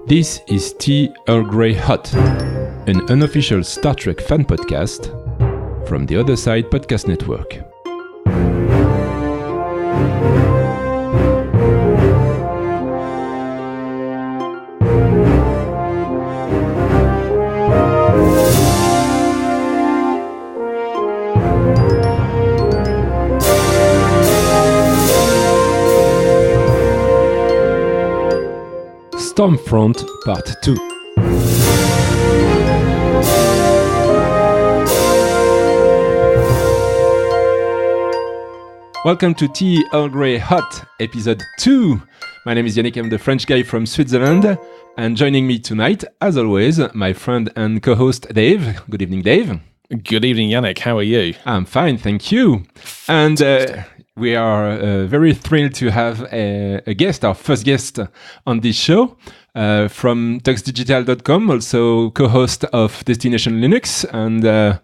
This is Tea Earl Grey Hot, an unofficial Star Trek fan podcast from the Other Side Podcast Network. Stormfront Part 2. Welcome to Tea Earl Grey Hot, Episode 2. My name is Yannick, I'm the French guy from Switzerland, and joining me tonight, as always, my friend and co-host Dave. Good evening, Dave. Good evening, Yannick. How are you? I'm fine, thank you. And we are very thrilled to have a guest, our first guest on this show, from tuxdigital.com, also co-host of Destination Linux and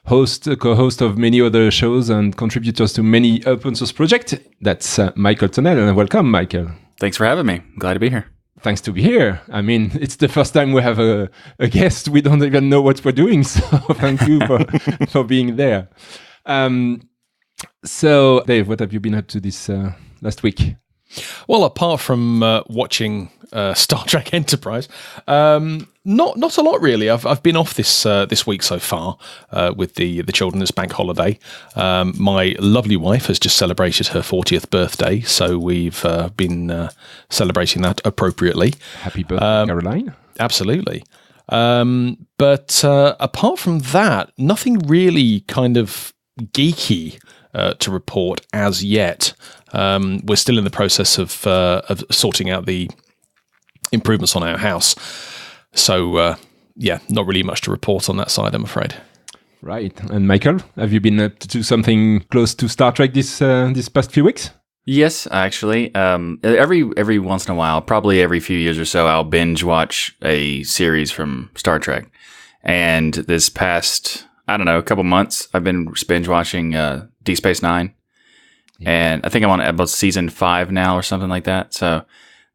co-host of many other shows and contributors to many open source projects. That's Michael Tunnell. Welcome, Michael. Thanks for having me. Glad to be here. Thanks to be here. I mean, it's the first time we have a guest. We don't even know what we're doing, so thank you for being there. So, Dave, what have you been up to this last week? Well, apart from watching Star Trek Enterprise, not a lot really. I've been off this week so far with the children this bank holiday. My lovely wife has just celebrated her 40th birthday, so we've been celebrating that appropriately. Happy birthday, Caroline! Absolutely. But apart from that, nothing really kind of geeky to report as yet. We're still in the process of sorting out the improvements on our house. So, not really much to report on that side, I'm afraid. Right. And Michael, have you been up to do something close to Star Trek this past few weeks? Yes, actually. Every once in a while, probably every few years or so, I'll binge watch a series from Star Trek. And this past, a couple months, I've been binge watching Deep Space Nine. And I think I'm on about season 5 now or something like that. So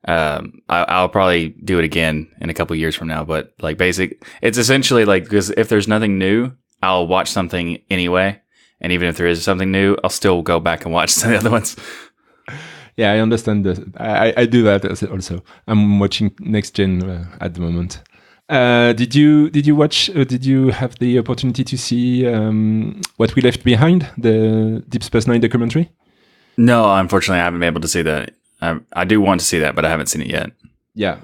I'll probably do it again in a couple years from now. But it's essentially like, because if there's nothing new, I'll watch something anyway. And even if there is something new, I'll still go back and watch some of the other ones. Yeah, I understand that. I do that also. I'm watching Next Gen at the moment. Did you watch? Did you have the opportunity to see What We Left Behind, the Deep Space Nine documentary? No, unfortunately, I haven't been able to see that. I do want to see that, but I haven't seen it yet. Yeah,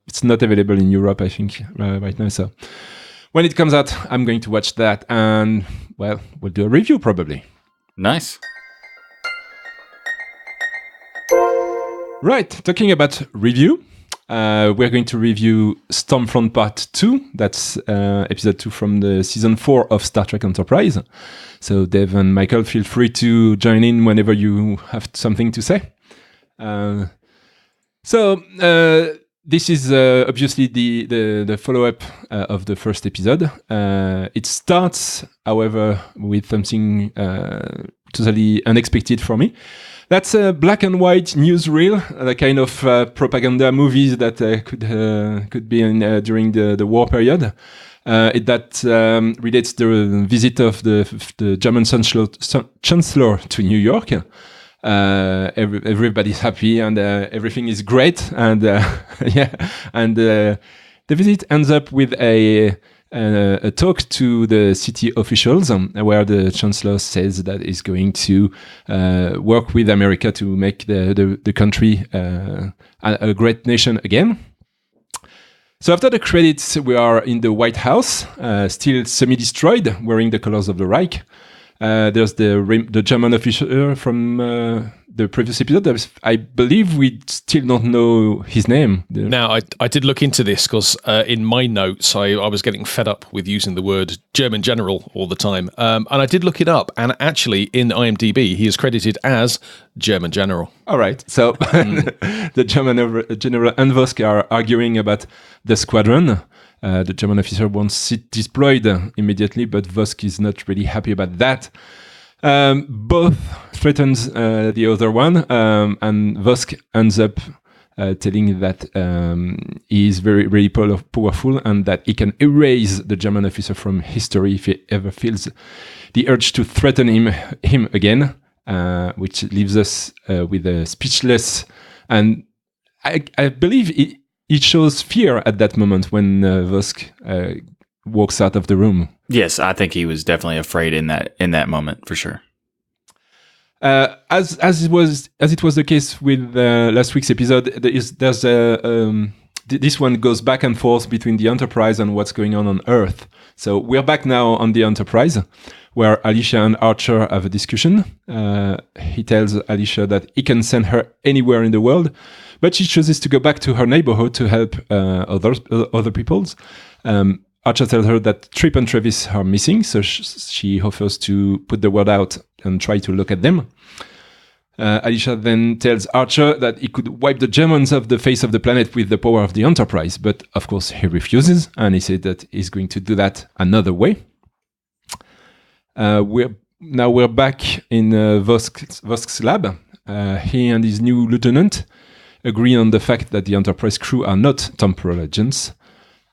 it's not available in Europe, I think, right now. So when it comes out, I'm going to watch that, and well, we'll do a review probably. Nice. Right, talking about review, we're going to review Stormfront Part 2. That's episode 2 from the season 4 of Star Trek Enterprise. So Dave and Michael, feel free to join in whenever you have something to say. This is obviously the follow-up of the first episode. It starts, however, with something totally unexpected for me. That's a black and white newsreel, the kind of propaganda movies that could be in during the war period. That relates the visit of the German Chancellor to New York. Everybody's happy and everything is great. And the visit ends up with a talk to the city officials where the chancellor says that he's going to work with America to make the country a great nation again. So after the credits, we are in the White House, still semi-destroyed, wearing the colors of the Reich. There's the German officer from the previous episode. I believe we still don't know his name. Now, I did look into this because in my notes, I was getting fed up with using the word German general all the time. And I did look it up. And actually, in IMDb, he is credited as German general. All right. So the German general and Vosk are arguing about the squadron. The German officer wants it deployed immediately, but Vosk is not really happy about that. Both threatens the other one, and Vosk ends up telling that he is very, very powerful and that he can erase the German officer from history if he ever feels the urge to threaten him again, which leaves us with a speechless. And I believe it shows fear at that moment when Vosk walks out of the room. Yes, I think he was definitely afraid in that moment for sure. As it was the case with last week's episode, this one goes back and forth between the Enterprise and what's going on Earth. So we're back now on the Enterprise, where Alicia and Archer have a discussion. He tells Alicia that he can send her anywhere in the world, but she chooses to go back to her neighborhood to help other peoples. Archer tells her that Trip and Travis are missing, so she offers to put the word out and try to look at them. Alicia then tells Archer that he could wipe the Germans off the face of the planet with the power of the Enterprise, but of course he refuses, and he said that he's going to do that another way. We're back in Vosk's lab. He and his new lieutenant agree on the fact that the Enterprise crew are not temporal agents.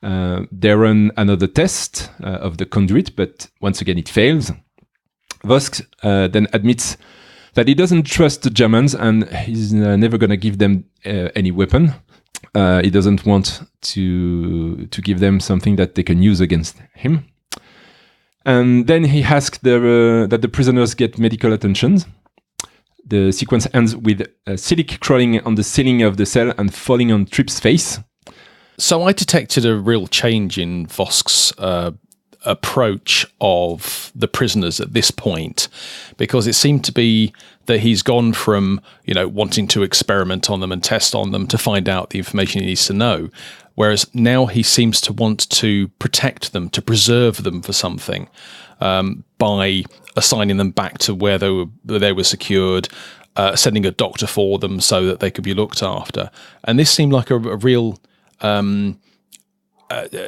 They run another test of the conduit, but once again it fails. Vosk then admits that he doesn't trust the Germans and he's never going to give them any weapon. He doesn't want to give them something that they can use against him. And then he asks that the prisoners get medical attention. The sequence ends with Silic crawling on the ceiling of the cell and falling on Trip's face. So I detected a real change in Vosk's approach of the prisoners at this point, because it seemed to be that he's gone from, wanting to experiment on them and test on them to find out the information he needs to know, whereas now he seems to want to protect them, to preserve them for something, by assigning them back to where they were secured, sending a doctor for them so that they could be looked after. And this seemed like a real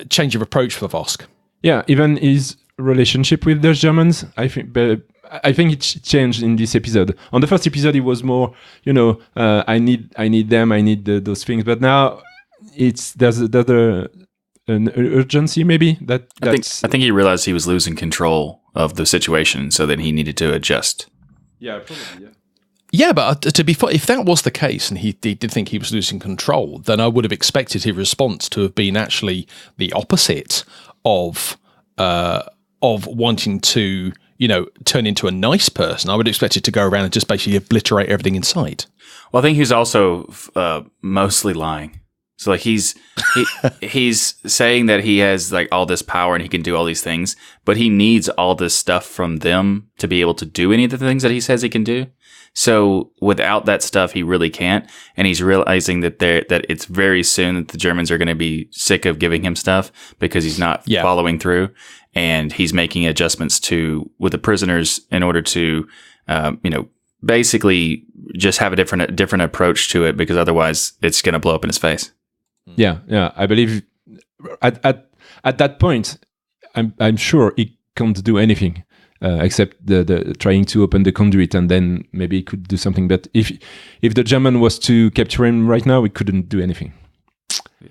change of approach for Vosk. Yeah, even his relationship with the Germans, I think it changed in this episode. On the first episode, it was more, I need them, I need those things. But now there's an urgency, maybe. I think he realized he was losing control of the situation, so that he needed to adjust. Yeah, probably. Yeah. Yeah, but to be fair, if that was the case and he did think he was losing control, then I would have expected his response to have been actually the opposite of wanting to, turn into a nice person. I would expect it to go around and just basically obliterate everything in sight. Well, I think he's also mostly lying. So like he's saying that he has like all this power and he can do all these things, but he needs all this stuff from them to be able to do any of the things that he says he can do. So without that stuff, he really can't. And he's realizing that it's very soon that the Germans are going to be sick of giving him stuff because he's not following through. And he's making adjustments with the prisoners in order to, basically just have a different approach to it, because otherwise it's going to blow up in his face. Yeah. I believe at that point, I'm sure he can't do anything. Except the trying to open the conduit, and then maybe he could do something. But if the German was to capture him right now, we couldn't do anything. Yeah.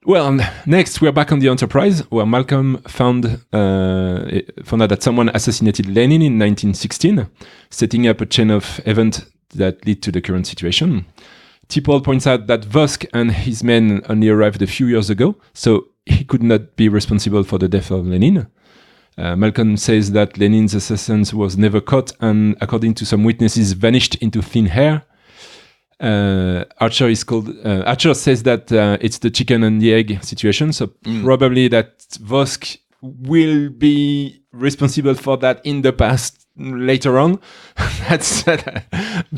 Well, next we're back on the Enterprise, where Malcolm found out that someone assassinated Lenin in 1916, setting up a chain of events that lead to the current situation. T'Pol points out that Vosk and his men only arrived a few years ago, so he could not be responsible for the death of Lenin. Malcolm says that Lenin's assassin was never caught and, according to some witnesses, vanished into thin air. Archer says that it's the chicken and the egg situation, so probably that Vosk will be responsible for that in the past later on.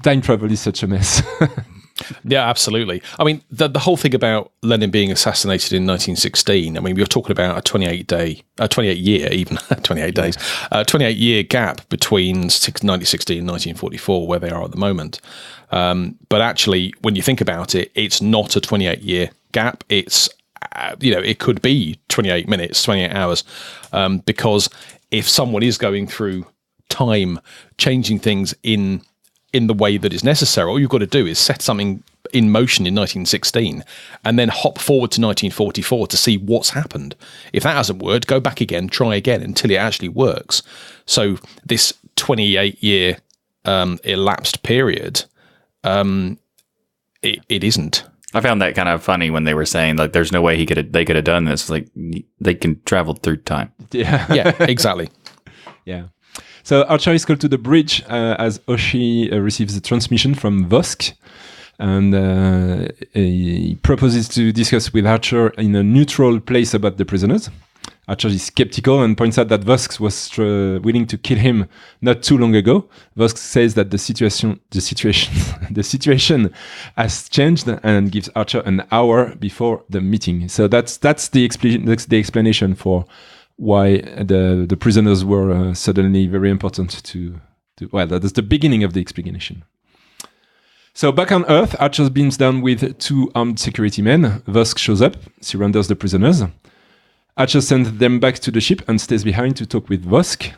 Time travel is such a mess. Yeah, absolutely. I mean, the whole thing about Lenin being assassinated in 1916, I mean, we were talking about a 28-year gap between 1916 and 1944, where they are at the moment. But actually, when you think about it, it's not a 28-year gap. It's, it could be 28 minutes, 28 hours, because if someone is going through time, changing things in the way that is necessary, all you've got to do is set something in motion in 1916 and then hop forward to 1944 to see what's happened. If that hasn't worked, go back again, try again until it actually works. So this 28-year elapsed period, it isn't. I found that kind of funny when they were saying like, "There's no way they could have done this." Like they can travel through time. Yeah, exactly. Yeah. So Archer is called to the bridge as Oshi receives a transmission from Vosk, and he proposes to discuss with Archer in a neutral place about the prisoners. Archer is skeptical and points out that Vosk was willing to kill him not too long ago. Vosk says that the situation has changed and gives Archer an hour before the meeting. So that's the explanation for why the prisoners were suddenly very important to. Well, that's the beginning of the explanation. So back on Earth, Archer beams down with 2 armed security men. Vosk shows up, surrenders the prisoners. Archer sends them back to the ship and stays behind to talk with Vosk.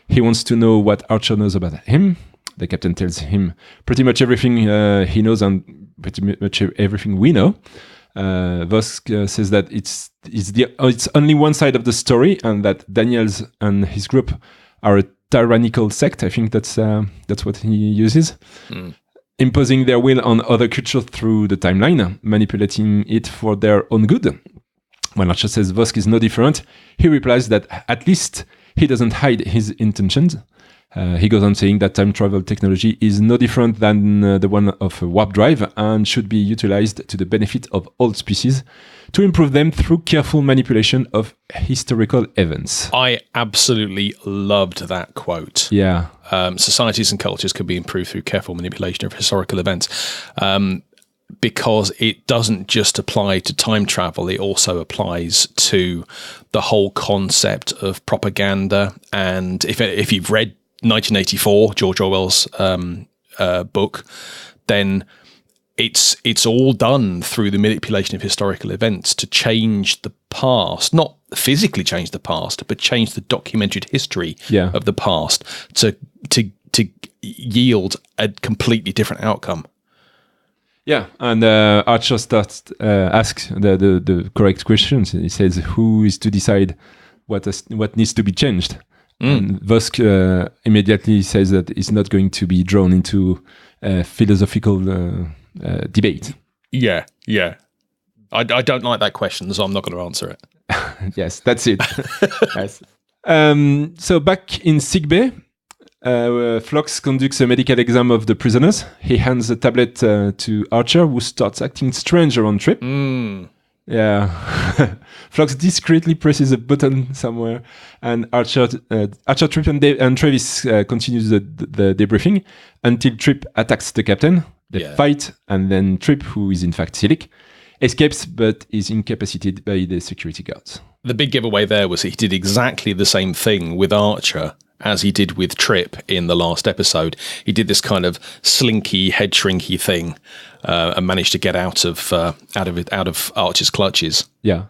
He wants to know what Archer knows about him. The captain tells him pretty much everything he knows and pretty much everything we know. Vosk says that it's only one side of the story and that Daniels and his group are a tyrannical sect. I think that's what he uses. Imposing their will on other cultures through the timeline, manipulating it for their own good. When Archer says Vosk is no different, he replies that at least he doesn't hide his intentions. He goes on saying that time travel technology is no different than the one of a warp drive and should be utilized to the benefit of all species to improve them through careful manipulation of historical events. I absolutely loved that quote. Yeah. Societies and cultures can be improved through careful manipulation of historical events. Because it doesn't just apply to time travel, it also applies to the whole concept of propaganda. And if you've read 1984, George Orwell's book, then it's all done through the manipulation of historical events to change the past, not physically change the past, but change the documented history of the past to yield a completely different outcome. Yeah, and Archer asks the correct questions. He says, "Who is to decide what needs to be changed?" And Vosk immediately says that it's not going to be drawn into a philosophical debate. Yeah. I don't like that question, so I'm not going to answer it. Yes, that's it. Yes. So back in sickbay, Phlox conducts a medical exam of the prisoners. He hands a tablet to Archer, who starts acting strange around Trip. Yeah. Phlox discreetly presses a button somewhere, and Archer, Trip, and Travis continues the debriefing until Trip attacks the captain. They fight, and then Trip, who is in fact Silic, escapes but is incapacitated by the security guards. The big giveaway there was he did exactly the same thing with Archer as he did with Trip in the last episode. He did this kind of slinky, head shrinky thing and managed to get out of Archer's clutches. Yeah.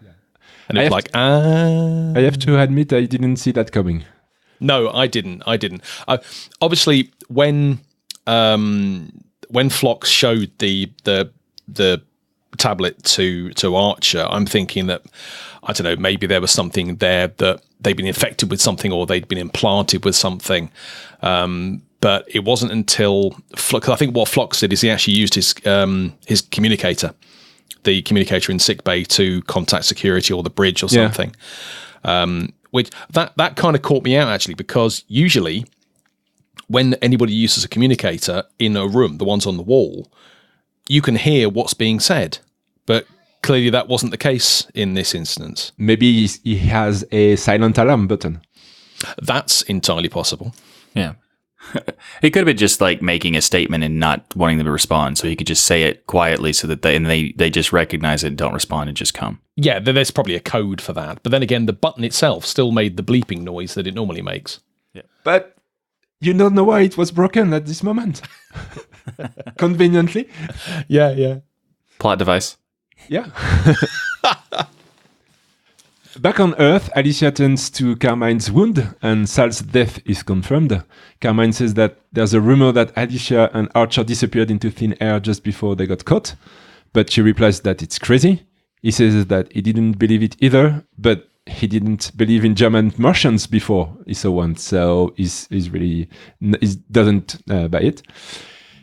And it's like, I have to admit, I didn't see that coming. No, I didn't. Obviously, when Phlox showed the tablet to Archer, I'm thinking that, I don't know, maybe there was something there that they'd been infected with something or they'd been implanted with something. But it wasn't until Phlox, I think what Phlox did is he actually used his communicator, the communicator in sickbay, to contact security or the bridge or something. Which that kind of caught me out actually, because usually when anybody uses a communicator in a room, the ones on the wall, you can hear what's being said. But clearly that wasn't the case in this instance. Maybe he has a silent alarm button. That's entirely possible. Yeah. He could have been just like making a statement and not wanting them to respond, so he could just say it quietly so that they just recognize it and don't respond and just come. Yeah, there's probably a code for that. But then again, the button itself still made the bleeping noise that it normally makes. Yeah. But you don't know why it was broken at this moment. Conveniently. Yeah. Plot device. Yeah. Back on Earth, Alicia turns to Carmine's wound and Sal's death is confirmed. Carmine says that there's a rumor that Alicia and Archer disappeared into thin air just before they got caught, but she replies that it's crazy. He says that he didn't believe it either, but he didn't believe in German Martians before he saw one, so he doesn't buy it.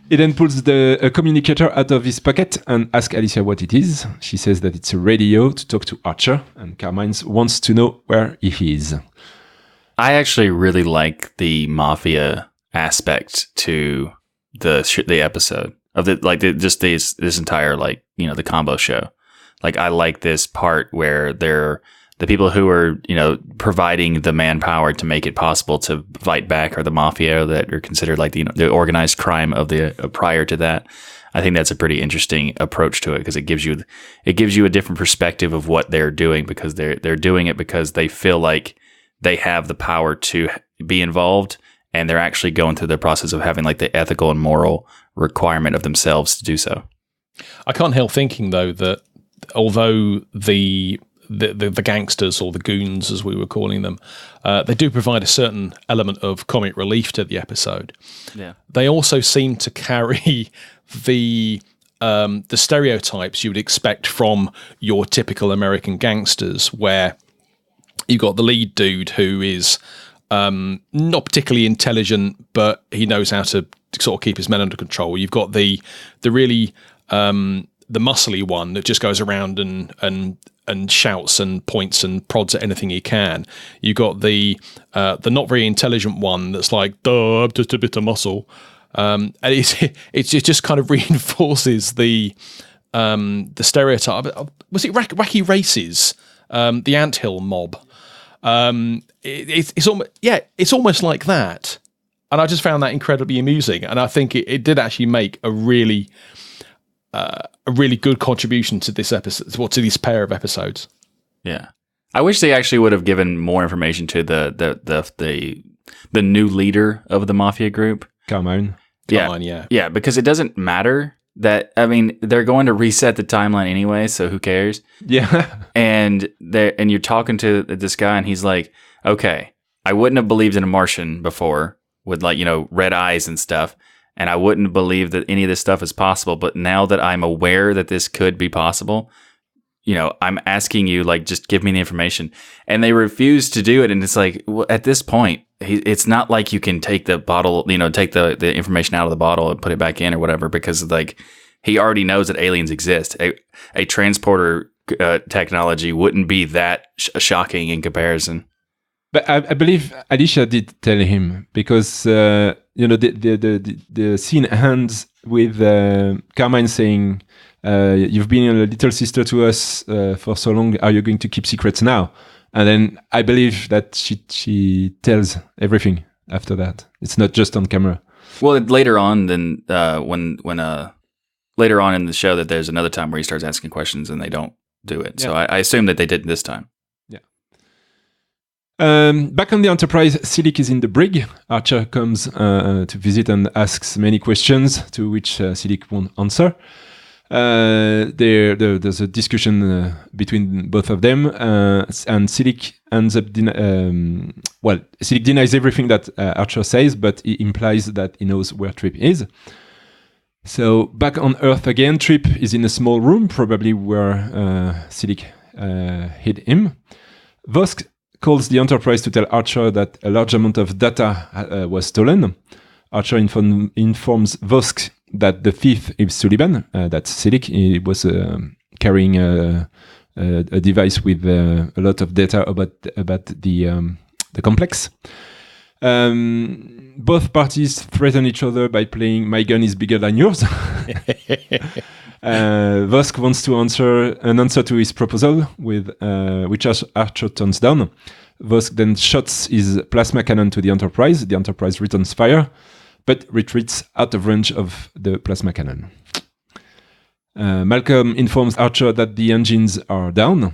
He then pulls a communicator out of his pocket and asks Alicia what it is. She says that it's a radio to talk to Archer, and Carmine wants to know where he is. I actually really like the mafia aspect to the episode of this entire the combo show. Like, I like this part where they're the people who are, providing the manpower to make it possible to fight back are the mafia that are considered like the organized crime of the prior to that. I think that's a pretty interesting approach to it because it gives you a different perspective of what they're doing, because they're doing it because they feel like they have the power to be involved, and they're actually going through the process of having like the ethical and moral requirement of themselves to do so. I can't help thinking though that although the gangsters, or the goons as we were calling them, they do provide a certain element of comic relief to the episode. Yeah, they also seem to carry the stereotypes you would expect from your typical American gangsters, where you've got the lead dude who is not particularly intelligent, but he knows how to sort of keep his men under control. You've got the really the muscly one that just goes around and shouts and points and prods at anything he can. You got the not very intelligent one that's like, duh, I'm just a bit of muscle. And it just kind of reinforces the stereotype. Was it Wacky Races? The Anthill mob. It's almost like that. And I just found that incredibly amusing. And I think it did actually make a really good contribution to this episode, or to this pair of episodes. Yeah, I wish they actually would have given more information to the new leader of the mafia group, Carmine. Yeah, because it doesn't matter that. I mean, they're going to reset the timeline anyway, so who cares? Yeah, and you're talking to this guy, and he's like, "Okay, I wouldn't have believed in a Martian before with red eyes and stuff." And I wouldn't believe that any of this stuff is possible. But now that I'm aware that this could be possible, I'm asking you, just give me the information. And they refuse to do it. And it's like, well, at this point, it's not like you can take the bottle, take the information out of the bottle and put it back in or whatever, because he already knows that aliens exist. A transporter technology wouldn't be that shocking in comparison. But I believe Alicia did tell him, because the scene ends with Carmine saying, "You've been a little sister to us for so long. Are you going to keep secrets now?" And then I believe that she tells everything after that. It's not just on camera. Well, later on, then when later on in the show, that there's another time where he starts asking questions and they don't do it. Yeah. So I assume that they did this time. Back on the Enterprise, Silik is in the brig. Archer comes to visit and asks many questions, to which Silik won't answer. There's a discussion between both of them, and Silik ends up Silik denies everything that Archer says, but he implies that he knows where Trip is. So back on Earth again, Trip is in a small room, probably where Silik hid him. Vosk calls the Enterprise to tell Archer that a large amount of data was stolen. Archer informs Vosk that the thief is Sullivan, that's Silik. He was carrying a device with a lot of data about the complex. Both parties threaten each other by playing "My gun is bigger than yours." Vosk wants to answer to his proposal, which Archer turns down. Vosk then shots his plasma cannon to the Enterprise. The Enterprise returns fire, but retreats out of range of the plasma cannon. Malcolm informs Archer that the engines are down.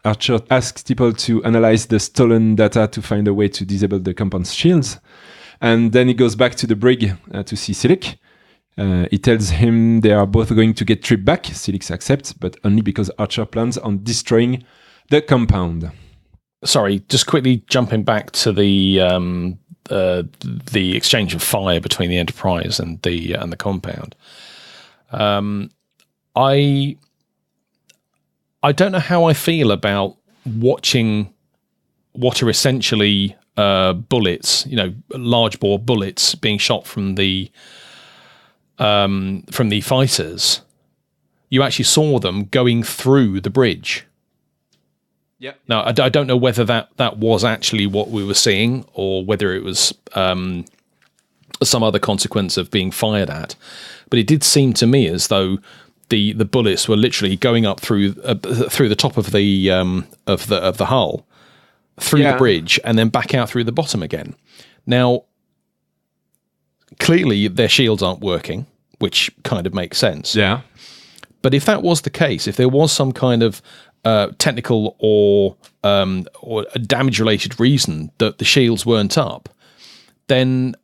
Archer asks people to analyze the stolen data to find a way to disable the compound's shields. And then he goes back to the brig to see Silik. He tells him they are both going to get Trip back. Silik accepts, but only because Archer plans on destroying the compound. sorry, just quickly jumping back to the exchange of fire between the Enterprise and the compound. I don't know how I feel about watching what are essentially bullets, large bore bullets being shot from the fighters. You actually saw them going through the bridge. Yeah. Now, I don't know whether that was actually what we were seeing or whether it was some other consequence of being fired at. But it did seem to me as though the bullets were literally going up through the top of the hull, through the bridge, and then back out through the bottom again. Now, clearly their shields aren't working, which kind of makes sense. Yeah. But if that was the case, if there was some kind of technical or a damage-related reason that the shields weren't up, then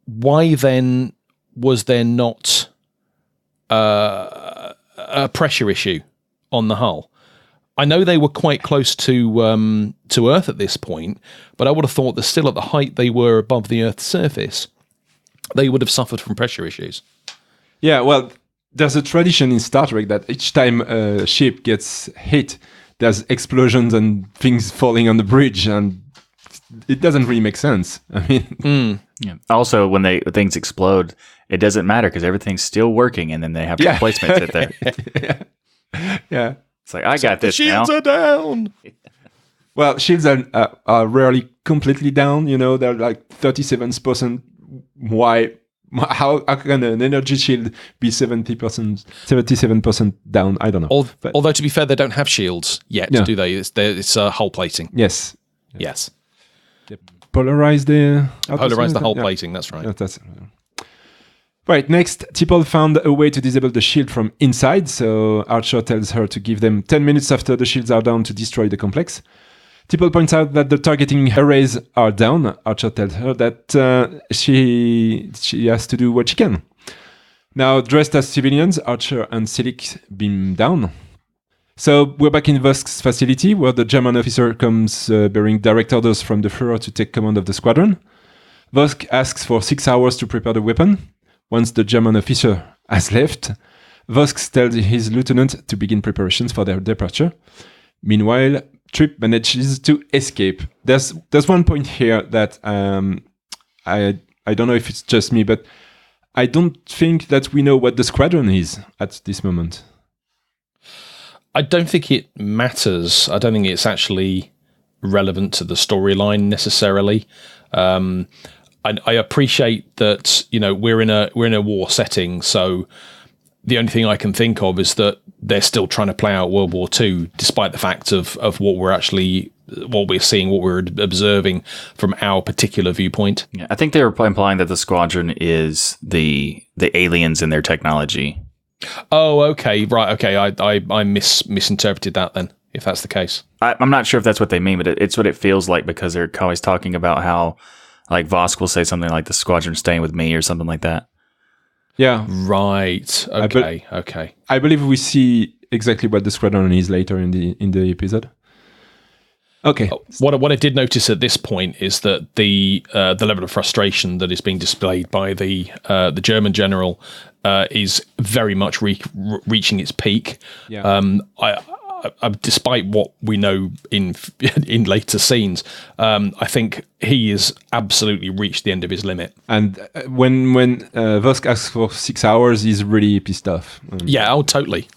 why then was there not a pressure issue on the hull? I know they were quite close to Earth at this point, but I would have thought that still at the height they were above the Earth's surface, they would have suffered from pressure issues. Yeah, well, there's a tradition in Star Trek that each time a ship gets hit, there's explosions and things falling on the bridge, and it doesn't really make sense. I mean, yeah. Also, when things explode, it doesn't matter because everything's still working, and then they have replacements hit there. Yeah. It's like, I got this now. Shields are down. Well, shields are rarely completely down. They're like 37%. Why? How can an energy shield be 77% down? I don't know. Although, to be fair, they don't have shields yet, do they? It's hull plating. Yes. Yes. Polarize the hull plating, that's right. That's right. Next, T'Pol found a way to disable the shield from inside, so Archer tells her to give them 10 minutes after the shields are down to destroy the complex. T'Pol points out that the targeting arrays are down. Archer tells her that she has to do what she can. Now, dressed as civilians, Archer and Silik beam down. So we're back in Vosk's facility, where the German officer comes bearing direct orders from the Führer to take command of the squadron. Vosk asks for 6 hours to prepare the weapon. Once the German officer has left, Vosk tells his lieutenant to begin preparations for their departure. Meanwhile, Trip manages to escape. There's one point here that I don't know if it's just me, but I don't think that we know what the squadron is at this moment. I don't think it matters. I don't think it's actually relevant to the storyline necessarily. I appreciate that we're in a war setting, so the only thing I can think of is that they're still trying to play out World War II, despite the fact of what we're seeing, what we're observing from our particular viewpoint. Yeah, I think they were implying that the squadron is the aliens and their technology. Oh, okay, right, okay. I misinterpreted that then, if that's the case. I'm not sure if that's what they mean, but it's what it feels like because they're always talking about how, like, Vosk will say something like the squadron's staying with me or something like that. Yeah. Right. Okay. Okay. I believe we see exactly what the squadron is later in the episode. Okay. What I did notice at this point is that the level of frustration that is being displayed by the German general is very much reaching its peak. Yeah. Despite what we know in later scenes, I think he has absolutely reached the end of his limit. And when Vosk asks for 6 hours, he's really pissed off. Yeah, totally.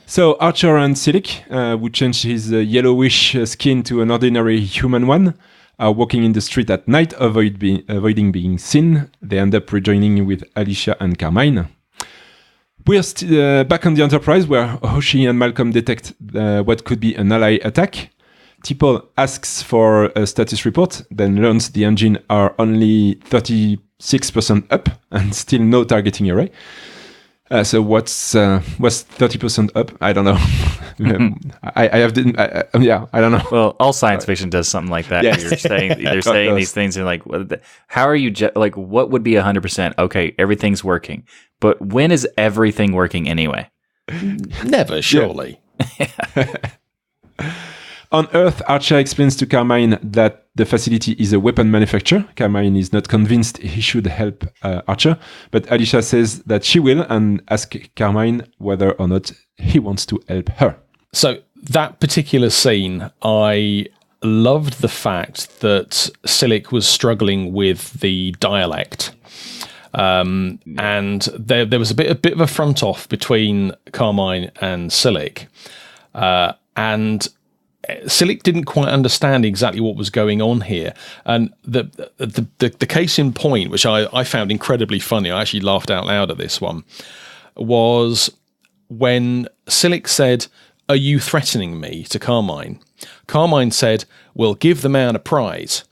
So Archer and Silik, who changed his yellowish skin to an ordinary human one, are walking in the street at night, avoiding being seen. They end up rejoining with Alicia and Carmine. We're back on the Enterprise, where Hoshi and Malcolm detect what could be an ally attack. T'Pol asks for a status report, then learns the engine are only 36% up and still no targeting array. So what's 30% up? I don't know. I don't know. Well, all science fiction does something like that. Yeah. They're saying these things and like, how are you like? What would be 100%? Okay, everything's working, but when is everything working anyway? Never, surely. On Earth, Archer explains to Carmine that the facility is a weapon manufacturer. Carmine is not convinced he should help Archer, but Alicia says that she will and asks Carmine whether or not he wants to help her. So that particular scene, I loved the fact that Silic was struggling with the dialect. And there was a bit of a front off between Carmine and Silic. And Silic didn't quite understand exactly what was going on here. And the case in point, which I found incredibly funny, I actually laughed out loud at this one, was when Silic said, "Are you threatening me?" to Carmine. Carmine said, "We'll give the man a prize."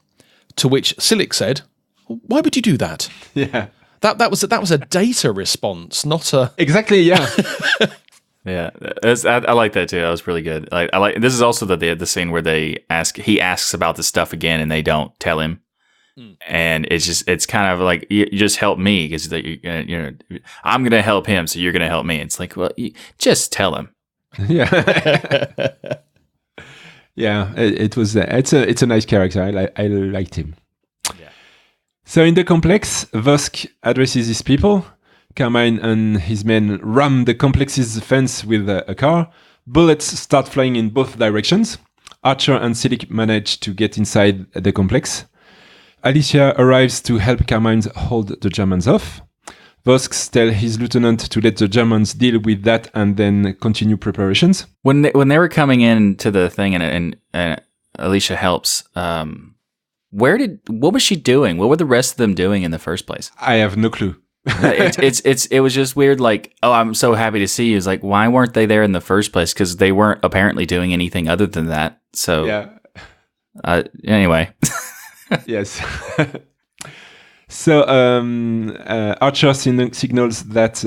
To which Silic said, "Why would you do that?" Yeah. That was a data response, not a... Exactly, yeah. Yeah, I like that too. That was really good. I like. This is also the scene where he asks about the stuff again, and they don't tell him, and it's kind of like you just help me because I'm gonna help him, so you're gonna help me. It's like, well, just tell him. Yeah, yeah. It's a nice character. I liked him. Yeah. So in the complex, Vosk addresses his people. Carmine and his men ram the complex's fence with a car. Bullets start flying in both directions. Archer and Silic manage to get inside the complex. Alicia arrives to help Carmine hold the Germans off. Vosk tells his lieutenant to let the Germans deal with that and then continue preparations. When they were coming into the thing and Alicia helps, what was she doing? What were the rest of them doing in the first place? I have no clue. It was just weird. Like, oh, I'm so happy to see you. It's like, why weren't they there in the first place? Because they weren't apparently doing anything other than that. So yeah. Anyway. Yes. So Archer signals that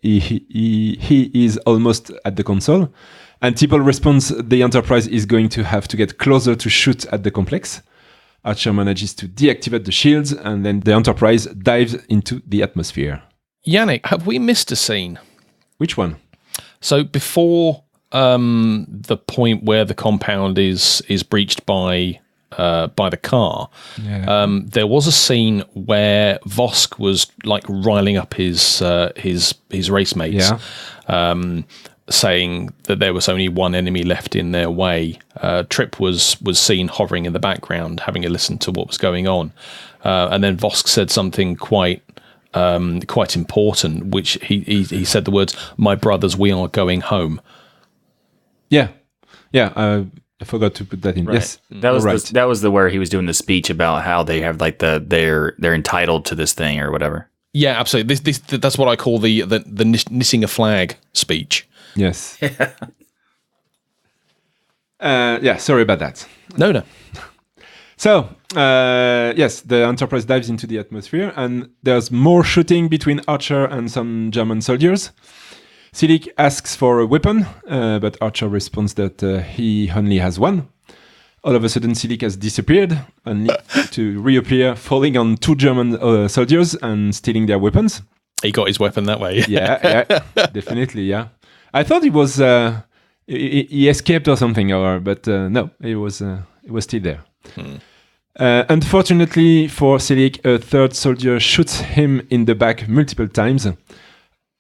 he is almost at the console, and T'Pol responds the Enterprise is going to have to get closer to shoot at the complex. Archer manages to deactivate the shields, and then the Enterprise dives into the atmosphere. Yannick, have we missed a scene? Which one? So before the point where the compound is breached by the car, there was a scene where Vosk was like riling up his race mates, saying that there was only one enemy left in their way. Trip was seen hovering in the background, having a listen to what was going on, and then Vosk said something quite important, which he said the words, "My brothers, we are going home." Yeah. I forgot to put that in. Right. Yes, that was the where he was doing the speech about how they have like they're entitled to this thing or whatever. Yeah, absolutely. That's what I call the knitting a flag speech. Yes. Sorry about that. No. So, yes, the Enterprise dives into the atmosphere, and there's more shooting between Archer and some German soldiers. Silic asks for a weapon, but Archer responds that he only has one. All of a sudden, Silic has disappeared, only to reappear, falling on two German soldiers and stealing their weapons. He got his weapon that way. yeah, definitely, yeah. I thought he was he escaped or something, but no, it was still there. Unfortunately for Silic, a third soldier shoots him in the back multiple times,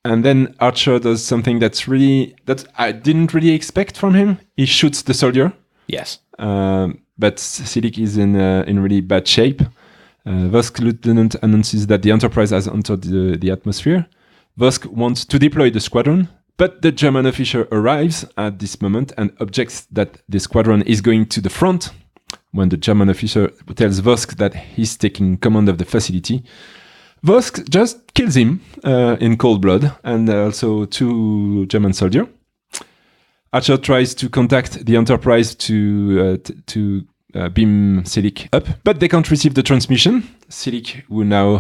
and then Archer does something that I didn't really expect from him. He shoots the soldier. Yes, but Silic is in really bad shape. Vosk lieutenant announces that the Enterprise has entered the atmosphere. Vosk wants to deploy the squadron, but the German officer arrives at this moment and objects that the squadron is going to the front. When the German officer tells Vosk that he's taking command of the facility, Vosk just kills him in cold blood, and also two German soldiers. Archer tries to contact the Enterprise to beam Silic up, but they can't receive the transmission. Silic, who now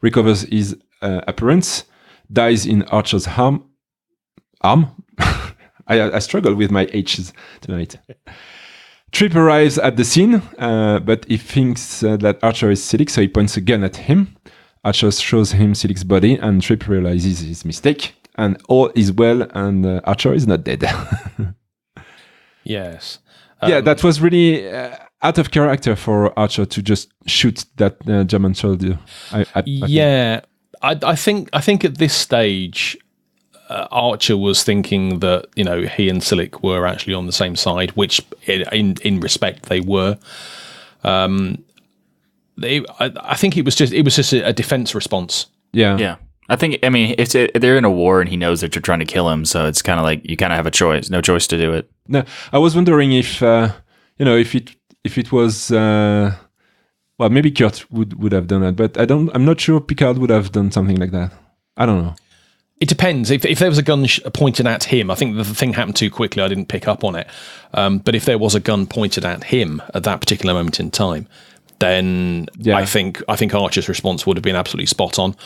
recovers his appearance, dies in Archer's arm. I struggle with my H's tonight. Trip arrives at the scene, but he thinks that Archer is Silic, so he points a gun at him. Archer shows him Silic's body, and Trip realizes his mistake, and all is well, and Archer is not dead. Yes. Yeah, that was really out of character for Archer to just shoot that German soldier. I Yeah, I think at this stage, Archer was thinking that he and Silic were actually on the same side, which in respect they were. I think it was just a defense response. Yeah. I mean, they're in a war and he knows that you're trying to kill him, so it's kind of like you kind of have a choice, no choice to do it. No, I was wondering if if it was maybe Kurt would have done it, but I'm not sure Picard would have done something like that. I don't know. It depends. If there was a gun pointed at him, I think the thing happened too quickly. I didn't pick up on it. But if there was a gun pointed at him at that particular moment in time, then I think Archer's response would have been absolutely spot on.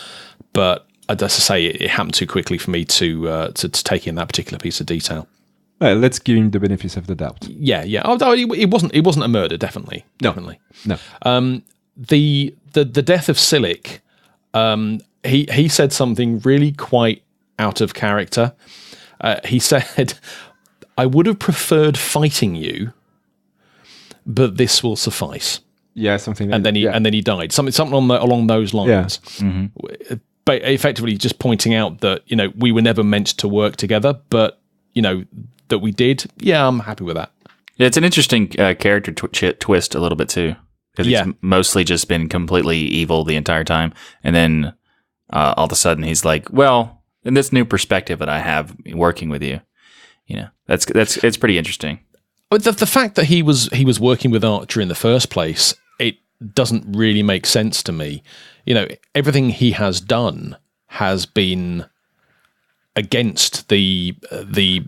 But as I say, it happened too quickly for me to take in that particular piece of detail. Well, let's give him the benefits of the doubt. Yeah. It wasn't a murder, definitely. No. The death of Silic. He said something really quite out of character. He said, "I would have preferred fighting you, but this will suffice." Yeah, something. And then he died. Something along those lines. Yeah. Mm-hmm. But effectively, just pointing out that we were never meant to work together, but that we did. Yeah, I'm happy with that. Yeah, it's an interesting character twist a little bit too, because he's mostly just been completely evil the entire time, and then all of a sudden he's like, well, in this new perspective that I have working with you, that's it's pretty interesting. But the fact that he was working with Archer in the first place, it doesn't really make sense to me. Everything he has done has been against the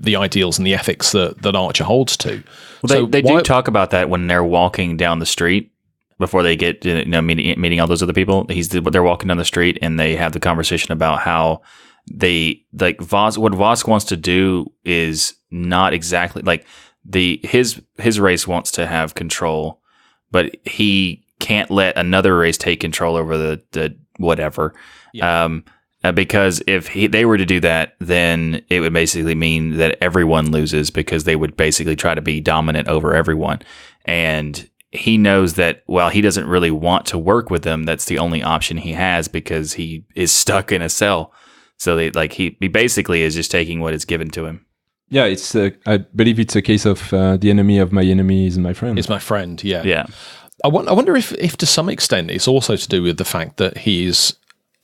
ideals and the ethics that Archer holds to. Well, they do talk about that when they're walking down the street before they get meeting all those other people. They're walking down the street and they have the conversation about how they like what Vosk wants to do is not exactly like his race wants to have control, but he can't let another race take control over the whatever. Yeah. Because if they were to do that, then it would basically mean that everyone loses because they would basically try to be dominant over everyone. And he knows that while he doesn't really want to work with them, that's the only option he has because he is stuck in a cell. So he basically is just taking what is given to him. Yeah, it's I believe it's a case of the enemy of my enemy is my friend. Is my friend, yeah. Yeah. I wonder if to some extent it's also to do with the fact that he's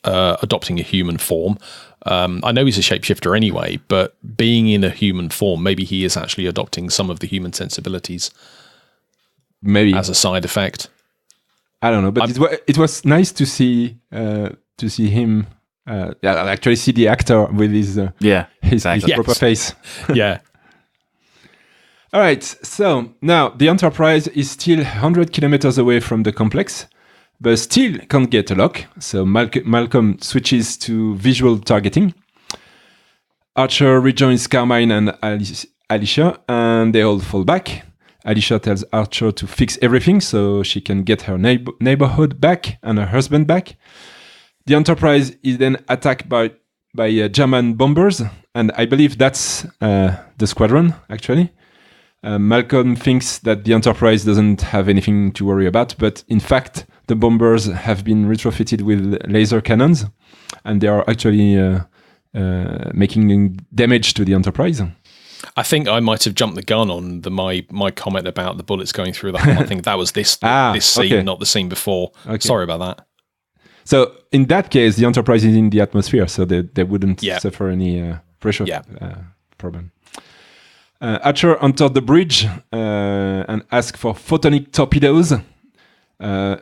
adopting a human form. I know he's a shapeshifter anyway, but being in a human form, maybe he is actually adopting some of the human sensibilities. Maybe as a side effect. I don't know, but it was nice to see him. Actually, see the actor with his proper face. Yeah. All right. So now the Enterprise is still 100 kilometers away from the complex, but still can't get a lock. So Malcolm switches to visual targeting. Archer rejoins Carmine and Alicia, and they all fall back. Alicia tells Archer to fix everything so she can get her neighborhood back and her husband back. The Enterprise is then attacked by German bombers, and I believe that's the squadron, actually. Malcolm thinks that the Enterprise doesn't have anything to worry about, but in fact, the bombers have been retrofitted with laser cannons, and they are actually making damage to the Enterprise. I think I might have jumped the gun on my comment about the bullets going through that. I think that was this scene, okay. Not the scene before. Okay. Sorry about that. So in that case, the Enterprise is in the atmosphere, so they wouldn't suffer any pressure problem. Archer entered the bridge and asked for photonic torpedoes.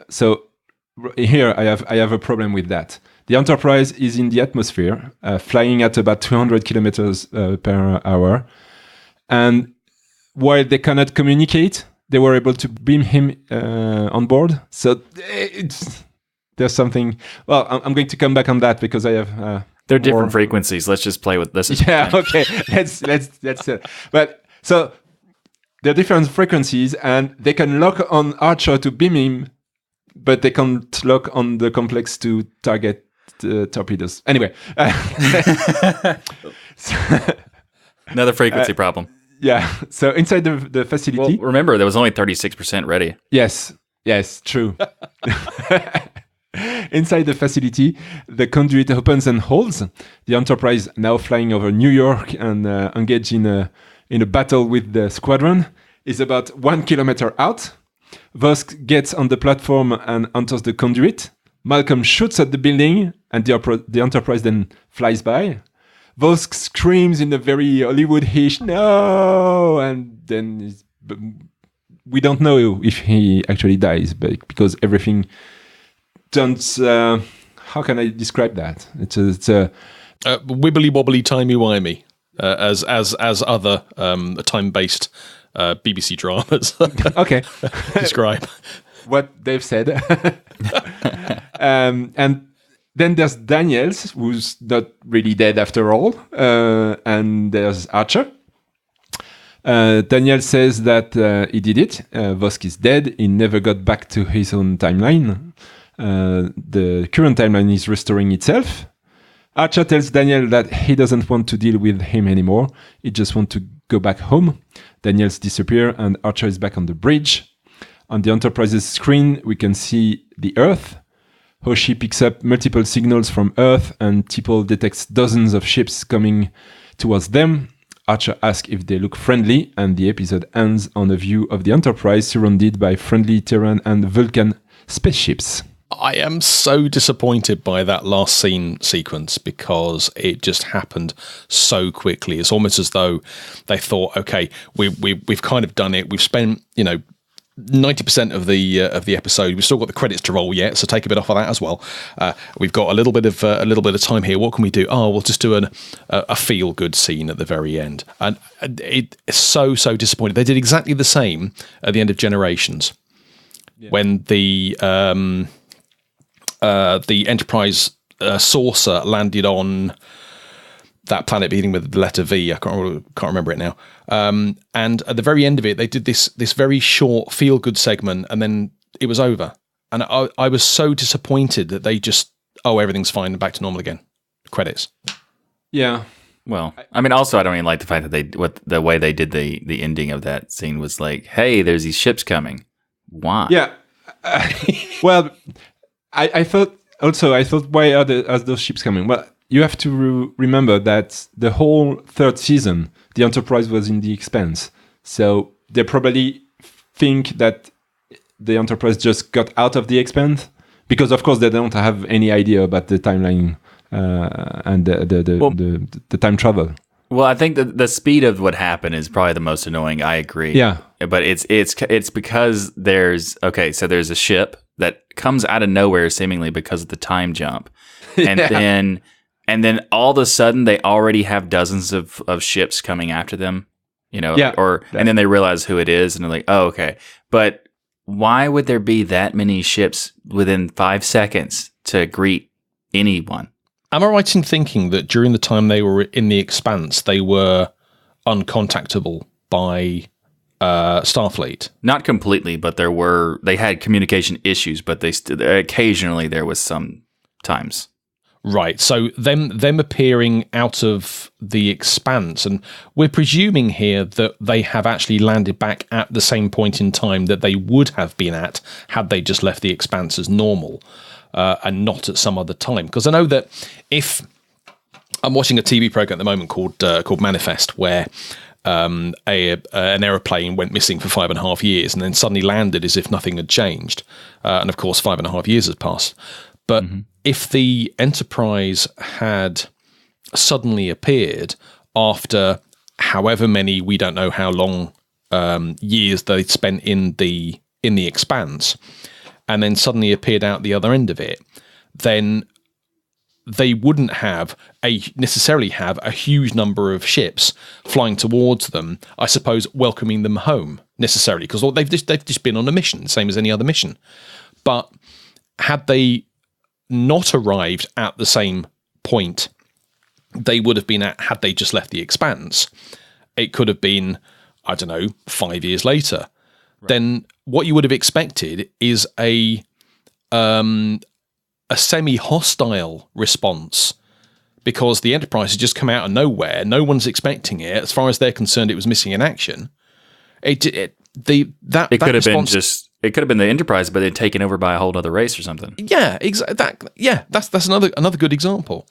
So here I have a problem with that. The Enterprise is in the atmosphere, flying at about 200 kilometers per hour. And while they cannot communicate, they were able to beam him on board. So there's something. Well, I'm going to come back on that because I have. They're different frequencies. Let's just play with this. Yeah. Okay. Let's. But so they're different frequencies, and they can lock on Archer to beam him, but they can't lock on the complex to target torpedoes. Anyway. Another frequency problem. Yeah. So inside the facility. Well, remember, there was only 36% ready. Yes, true. Inside the facility, the conduit opens and holds. The Enterprise, now flying over New York and engaged in a battle with the squadron, is about 1 kilometer out. Vosk gets on the platform and enters the conduit. Malcolm shoots at the building, and the Enterprise then flies by. Vosk screams in a very Hollywood-ish, "No!" And then we don't know if he actually dies, but because everything turns. How can I describe that? It's a wibbly wobbly timey wimey, as other time-based BBC dramas. Okay. Describe what they've said. And then there's Daniels, who's not really dead after all, and there's Archer. Daniel says that he did it. Vosk is dead. He never got back to his own timeline. The current timeline is restoring itself. Archer tells Daniel that he doesn't want to deal with him anymore. He just wants to go back home. Daniels disappear and Archer is back on the bridge. On the Enterprise's screen, we can see the Earth. Hoshi picks up multiple signals from Earth and T'Pol detects dozens of ships coming towards them. Archer asks if they look friendly, and the episode ends on a view of the Enterprise surrounded by friendly Terran and Vulcan spaceships. I am so disappointed by that last scene sequence because it just happened so quickly. It's almost as though they thought, okay, we've kind of done it. We've spent 90% of the episode. We've still got the credits to roll yet, so take a bit off of that as well. We've got a little bit of time here. What can we do? Oh, we'll just do a feel good scene at the very end, and it's so disappointing. They did exactly the same at the end of Generations, when the Enterprise saucer landed on that planet beginning with the letter V. I can't remember it now. And at the very end of it, they did this very short feel-good segment, and then it was over. And I was so disappointed that they just, everything's fine, back to normal again. Credits. Yeah. Well, I mean, also, I don't even like the fact that the way they did the ending of that scene was like, hey, there's these ships coming. Why? Yeah. Well, I thought why are those ships coming? Well, you have to remember that the whole third season, the Enterprise was in the Expanse. So they probably think that the Enterprise just got out of the Expanse, because of course they don't have any idea about the timeline and the time travel. Well, I think the speed of what happened is probably the most annoying. I agree. Yeah. But it's because there's a ship that comes out of nowhere seemingly because of the time jump. And then all of a sudden they already have dozens of ships coming after them, and then they realize who it is and they're like, oh, okay. But why would there be that many ships within 5 seconds to greet anyone? Am I right in thinking that during the time they were in the Expanse, they were uncontactable by Starfleet? Not completely, but they had communication issues, but occasionally there was some times. Right, so them appearing out of the Expanse, and we're presuming here that they have actually landed back at the same point in time that they would have been at had they just left the Expanse as normal, and not at some other time. Because I know that if I'm watching a TV program at the moment called Manifest, where an aeroplane went missing for 5.5 years and then suddenly landed as if nothing had changed, and of course 5.5 years has passed. But if the Enterprise had suddenly appeared after however many, we don't know how long, years they'd spent in the Expanse, and then suddenly appeared out the other end of it, then they wouldn't necessarily have a huge number of ships flying towards them, I suppose, welcoming them home necessarily, because they've just been on a mission, same as any other mission. But had they not arrived at the same point they would have been at had they just left the Expanse, it could have been, I don't know, 5 years later. Right. Then what you would have expected is a semi-hostile response because the Enterprise has just come out of nowhere. No one's expecting it. As far as they're concerned, it was missing in action. It could have been it could have been the Enterprise, but they'd taken over by a whole other race or something. Yeah, exactly. Yeah, that's another good example.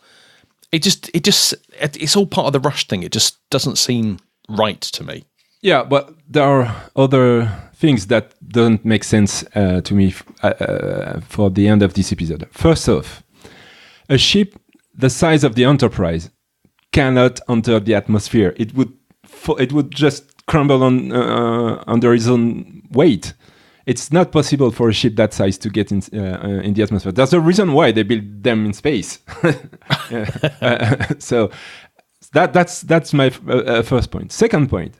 It's all part of the rush thing. It just doesn't seem right to me. Yeah, but there are other things that don't make sense to me for the end of this episode. First off, a ship the size of the Enterprise cannot enter the atmosphere. It would just crumble under its own weight. It's not possible for a ship that size to get in the atmosphere. That's the reason why they build them in space. So that's my first point. Second point.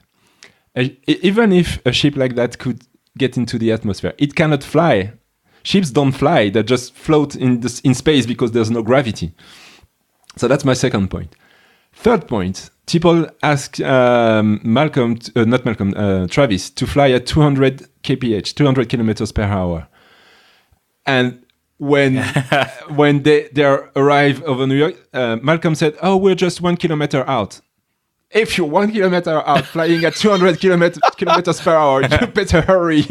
Even if a ship like that could get into the atmosphere, it cannot fly. Ships don't fly; they just float in space because there's no gravity. So that's my second point. Third point: people ask Travis to fly at 200 kph, 200 kilometers per hour, and when they arrive over New York, Malcolm said, "Oh, we're just 1 kilometer out." If you're 1 kilometer out flying at 200 kilometers per hour, you better hurry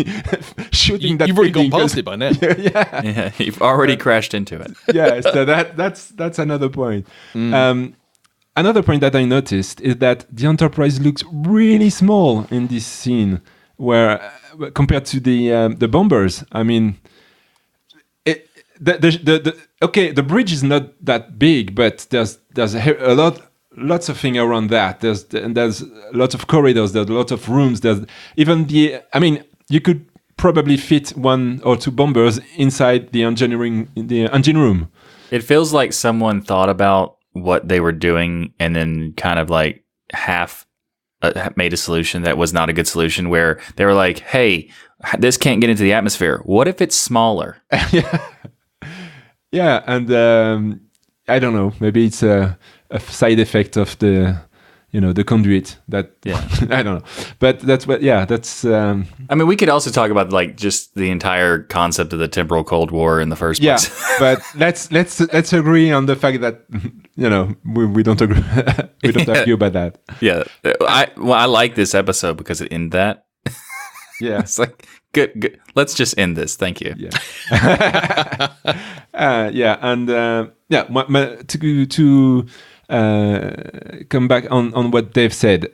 shooting that. You've already gone past it by now. Yeah, you've already crashed into it. Yeah, so that's another point. Another point that I noticed is that the Enterprise looks really small in this scene, where compared to the bombers. I mean, the bridge is not that big, but there's lots of things around that. There's lots of corridors. There's a lot of rooms. There's even you could probably fit 1 or 2 bombers inside the engine room. It feels like someone thought about what they were doing and then kind of like half made a solution that was not a good solution, where they were like, hey, this can't get into the atmosphere. What if it's smaller? Yeah, and I don't know, maybe it's a side effect of the conduit that, I don't know, but that's I mean, we could also talk about like just the entire concept of the temporal Cold War in the first place. But let's agree on the fact that we don't agree. We don't argue about that. Yeah, I like this episode because it ended that. Yeah, it's like good. Let's just end this. Thank you. Yeah. To come back on what Dave said,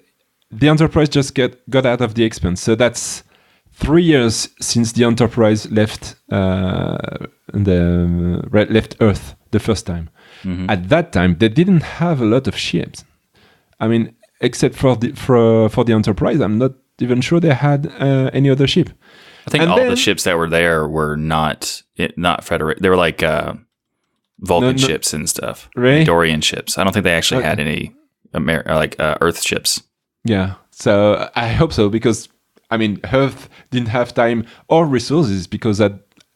the Enterprise just got out of the Expanse, so that's 3 years since the Enterprise left Earth the first time. Mm-hmm. At that time, they didn't have a lot of ships. I mean, except for the Enterprise, I'm not even sure they had any other ship. I think the ships that were there were not Federation. They were like Vulcan ships and stuff. Really? Dorian ships. I don't think they actually had any Earth ships. Yeah. So I hope so, because I mean, Earth didn't have time or resources because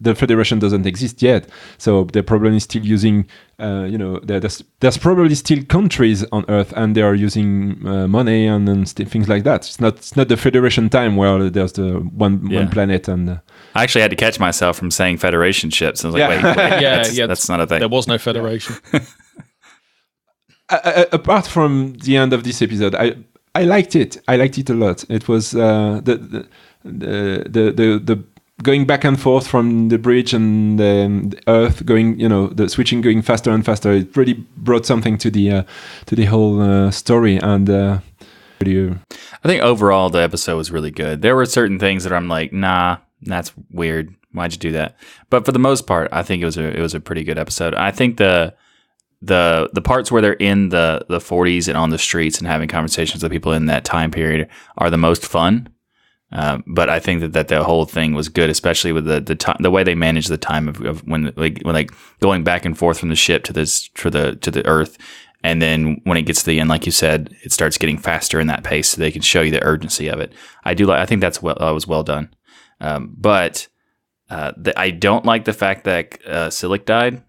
the Federation doesn't exist yet. So they're probably still using, there's probably still countries on Earth, and they are using money and things like that. It's not the Federation time where there's the one planet. And I actually had to catch myself from saying Federation ships. I was like, wait, that's not a thing. There was no Federation. Apart from the end of this episode, I liked it. I liked it a lot. It was the going back and forth from the bridge and the Earth going, the switching going faster and faster. It really brought something to the whole story. And I think overall the episode was really good. There were certain things that I'm like, nah, that's weird. Why'd you do that? But for the most part, I think it was a pretty good episode. I think the parts where they're in the 40s and on the streets and having conversations with people in that time period are the most fun. But I think that the whole thing was good, especially with the way they managed the time of when going back and forth from the ship to the Earth, and then when it gets to the end, like you said, it starts getting faster in that pace, so they can show you the urgency of it. I think that's was well done. But I don't like the fact that Silic died.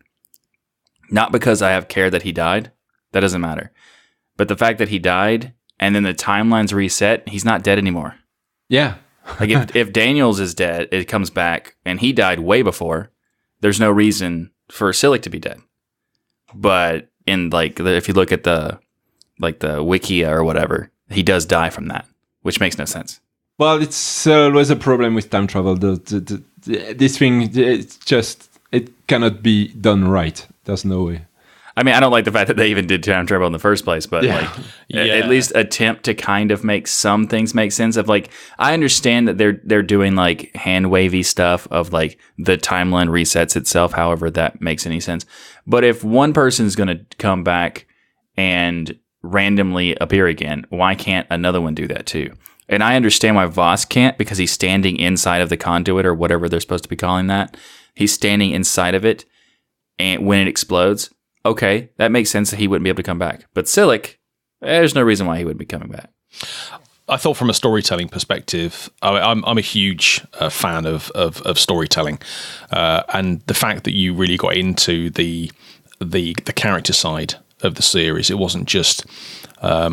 Not because I have cared that he died. That doesn't matter. But the fact that he died and then the timeline's reset, he's not dead anymore. Yeah. Like if Daniels is dead, it comes back, and he died way before, there's no reason for Silic to be dead. But in if you look at the Wikia or whatever, he does die from that, which makes no sense. Well, it's always a problem with time travel. This thing, it cannot be done right. There's no way. I mean, I don't like the fact that they even did time travel in the first place, but at least attempt to kind of make some things make sense. Of I understand that they're doing hand wavy stuff of the timeline resets itself, however that makes any sense. But if one person's going to come back and randomly appear again, why can't another one do that too? And I understand why Voss can't, because he's standing inside of the conduit or whatever they're supposed to be calling that. He's standing inside of it, and when it explodes, okay, that makes sense that he wouldn't be able to come back. But Silic, there's no reason why he wouldn't be coming back. I thought from a storytelling perspective, I'm a huge fan of storytelling, and the fact that you really got into the character side of the series. It wasn't just. I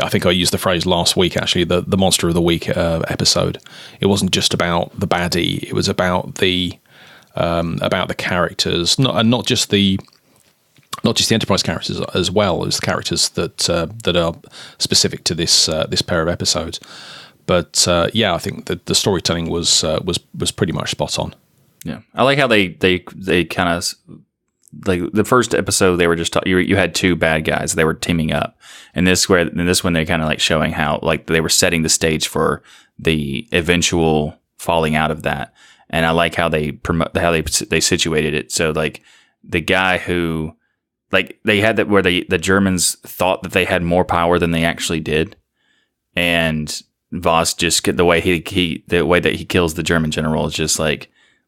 think I used the phrase last week. Actually, the Monster of the Week episode. It wasn't just about the baddie. It was about the characters, not just the Enterprise characters, as well as characters that are specific to this pair of episodes. But I think that the storytelling was pretty much spot on. Yeah, I like how they kind of. The first episode, they were just you had two bad guys. They were teaming up, and this one they kind of showing how they were setting the stage for the eventual falling out of that. And I like how they situated it. So the guy who they had that where the Germans thought that they had more power than they actually did, and Voss just the way that he kills the German general is just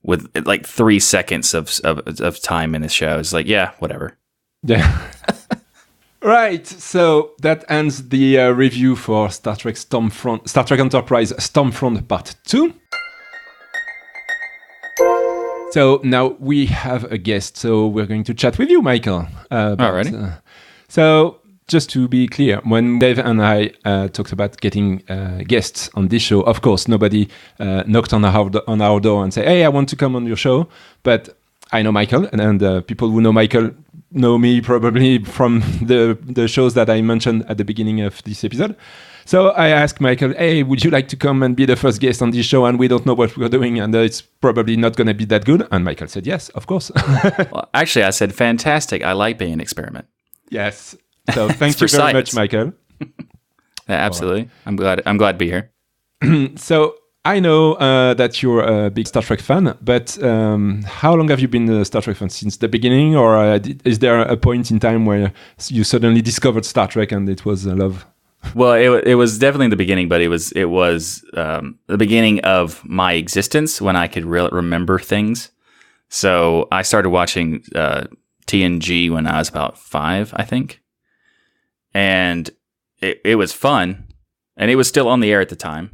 with 3 seconds of time in the show. It's whatever. Yeah. Right. So that ends the review for Star Trek Enterprise Stormfront Part 2. So now we have a guest. So we're going to chat with you, Michael. Alrighty. So just to be clear, when Dave and I talked about getting guests on this show, of course, nobody knocked on our door and said, "Hey, I want to come on your show." But I know Michael, and people who know Michael know me probably from the shows that I mentioned at the beginning of this episode. So I asked Michael, "Hey, would you like to come and be the first guest on this show? And we don't know what we're doing, and it's probably not going to be that good." And Michael said, "Yes, of course." Well, actually, I said, "Fantastic. I like being an experiment." Yes. So thank you very much, Michael. Yeah, absolutely. I'm glad to be here. So I know that you're a big Star Trek fan, but how long have you been a Star Trek fan? Since the beginning, or is there a point in time where you suddenly discovered Star Trek and it was love? Well, it was definitely the beginning, but it was the beginning of my existence when I could remember things. So I started watching TNG when I was about 5, I think. And it was fun, and it was still on the air at the time.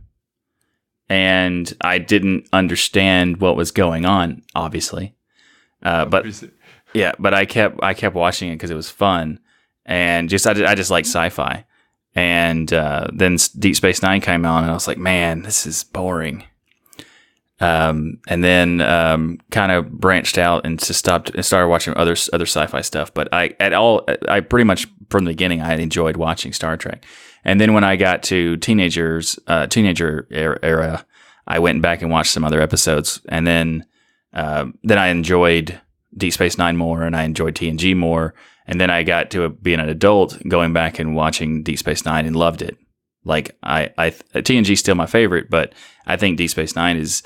And I didn't understand what was going on, obviously. But I kept watching it because it was fun, and I just like sci-fi. And then Deep Space Nine came on, and I was like, man, this is boring. And then kind of branched out and started watching other sci-fi stuff. But I pretty much from the beginning I enjoyed watching Star Trek. And then when I got to teenager era, I went back and watched some other episodes. And then I enjoyed Deep Space Nine more, and I enjoyed TNG more. And then I got to being an adult, going back and watching Deep Space Nine, and loved it. TNG is still my favorite, but I think Deep Space Nine is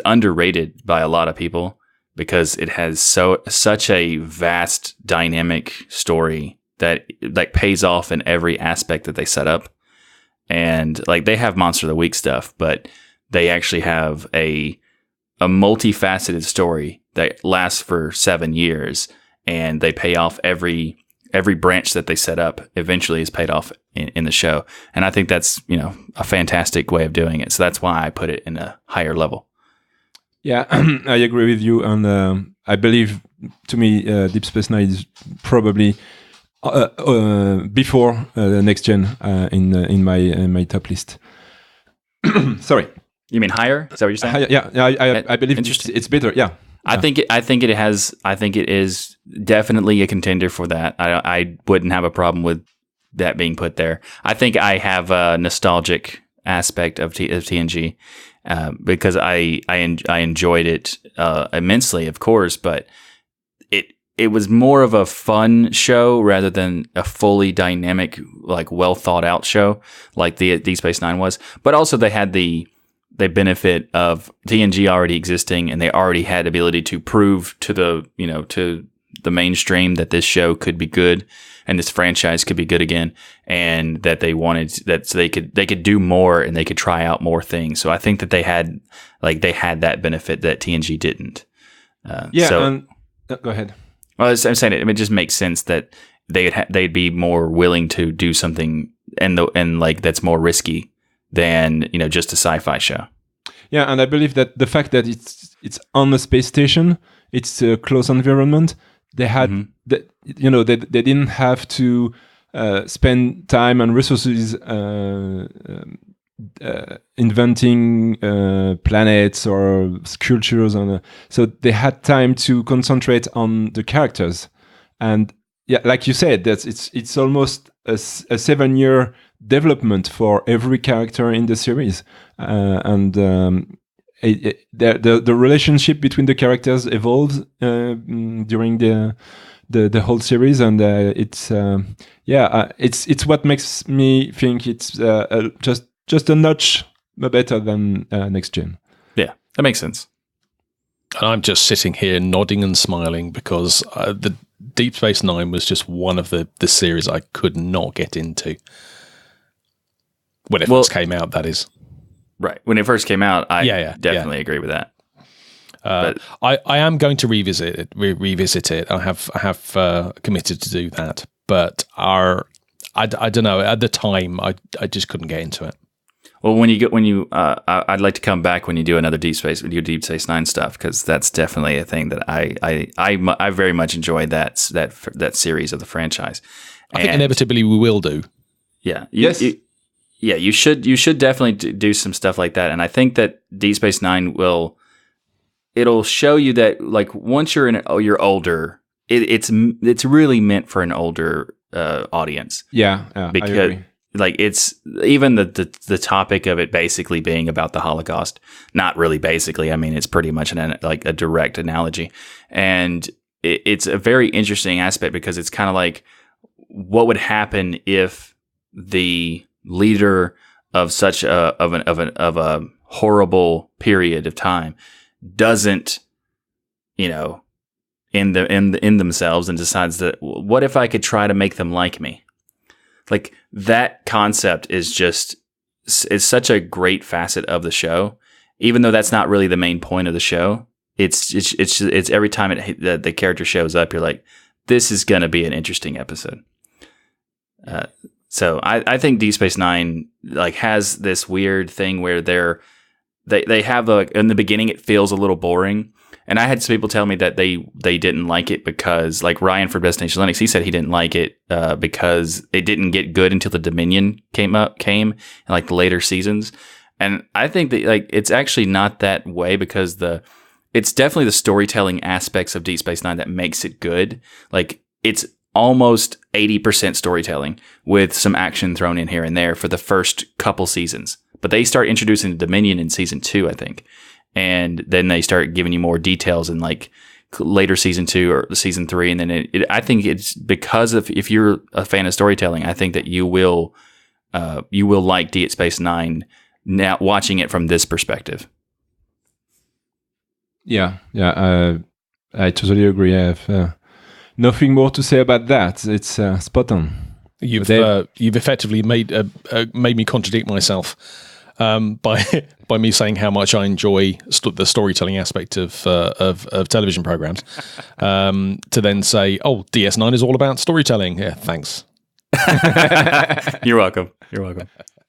underrated by a lot of people because it has such a vast, dynamic story that pays off in every aspect that they set up. And they have Monster of the Week stuff, but they actually have a multifaceted story that lasts for 7 years, and they pay off every branch that they set up eventually is paid off in the show. And I think that's, a fantastic way of doing it. So that's why I put it in a higher level. Yeah, I agree with you. And I believe, to me, Deep Space Nine is probably before the Next Gen in my top list. Sorry. You mean higher? Is that what you're saying? I believe it's better. Yeah. I think it is definitely a contender for that. I wouldn't have a problem with that being put there. I think I have a nostalgic aspect of TNG because I enjoyed it immensely, of course, but it was more of a fun show rather than a fully dynamic, like well thought out show like the Deep Space Nine was. But also they had the benefit of TNG already existing, and they already had ability to prove to the mainstream that this show could be good and this franchise could be good again, and that they wanted that so they could do more and they could try out more things. So I think that they had that benefit that TNG didn't. Go ahead. Well, I'm saying it just makes sense that they'd be more willing to do something and like that's more risky than just a sci-fi show. Yeah, and I believe that the fact that it's on a space station, it's a close environment. They had they didn't have to spend time and resources inventing planets or sculptures, so they had time to concentrate on the characters. And yeah, like you said, it's almost a 7-year development for every character in the series, and the relationship between the characters evolves during the whole series, and it's what makes me think it's just a notch better than Next Gen. Yeah, that makes sense. And I'm just sitting here nodding and smiling because the Deep Space Nine was just one of the series I could not get into when it first came out, that is. Right. When it first came out, I definitely agree with that. I am going to revisit it. I have committed to do that. But I don't know. At the time, I just couldn't get into it. Well, I'd like to come back when you do another Deep Space Nine stuff, because that's definitely a thing that I very much enjoyed that series of the franchise. I think inevitably we will do. Yeah. You should definitely do some stuff like that, and I think that Deep Space Nine it'll show you that like once you're older, it's really meant for an older audience. Yeah, because I agree. Like it's even the topic of it basically being about the Holocaust. Not really basically. I mean, it's pretty much like a direct analogy, and it's a very interesting aspect because it's kind of like what would happen if the leader of such a horrible period of time doesn't, in themselves, and decides that what if I could try to make them like me? Like that concept is such a great facet of the show, even though that's not really the main point of the show. It's every time the character shows up, you're like, this is going to be an interesting episode. So I think Deep Space Nine like has this weird thing where they have in the beginning it feels a little boring, and I had some people tell me that they didn't like it because like Ryan from Destination Linux, he said he didn't like it because it didn't get good until the Dominion came in like the later seasons, and I think that like it's actually not that way because it's definitely the storytelling aspects of Deep Space Nine that makes it good. Like it's almost 80% storytelling with some action thrown in here and there for the first couple seasons. But they start introducing the Dominion in season 2, I think. And then they start giving you more details in like later season 2 or season 3. And then I think it's because of, if you're a fan of storytelling, I think that you will like Deep Space Nine now watching it from this perspective. Yeah. I totally agree. I have nothing more to say about that. It's spot on. You've effectively made me contradict myself by me saying how much I enjoy the storytelling aspect of television programs. To then say, "Oh, DS9 is all about storytelling." Yeah, thanks. You're welcome.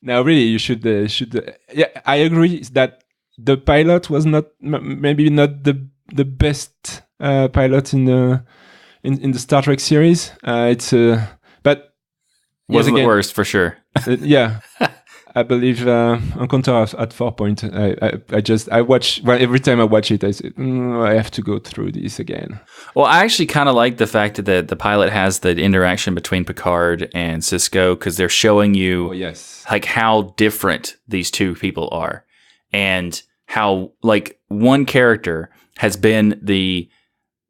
Now, really, you should. Yeah, I agree that the pilot was maybe not the best pilot in the Star Trek series. But wasn't the worst for sure. Yeah. I believe Encounter at Farpoint. I watch, well, every time I watch it, I say, I have to go through this again. Well, I actually kind of like the fact that the pilot has the interaction between Picard and Cisco, because they're showing you like how different these two people are, and how like one character has been the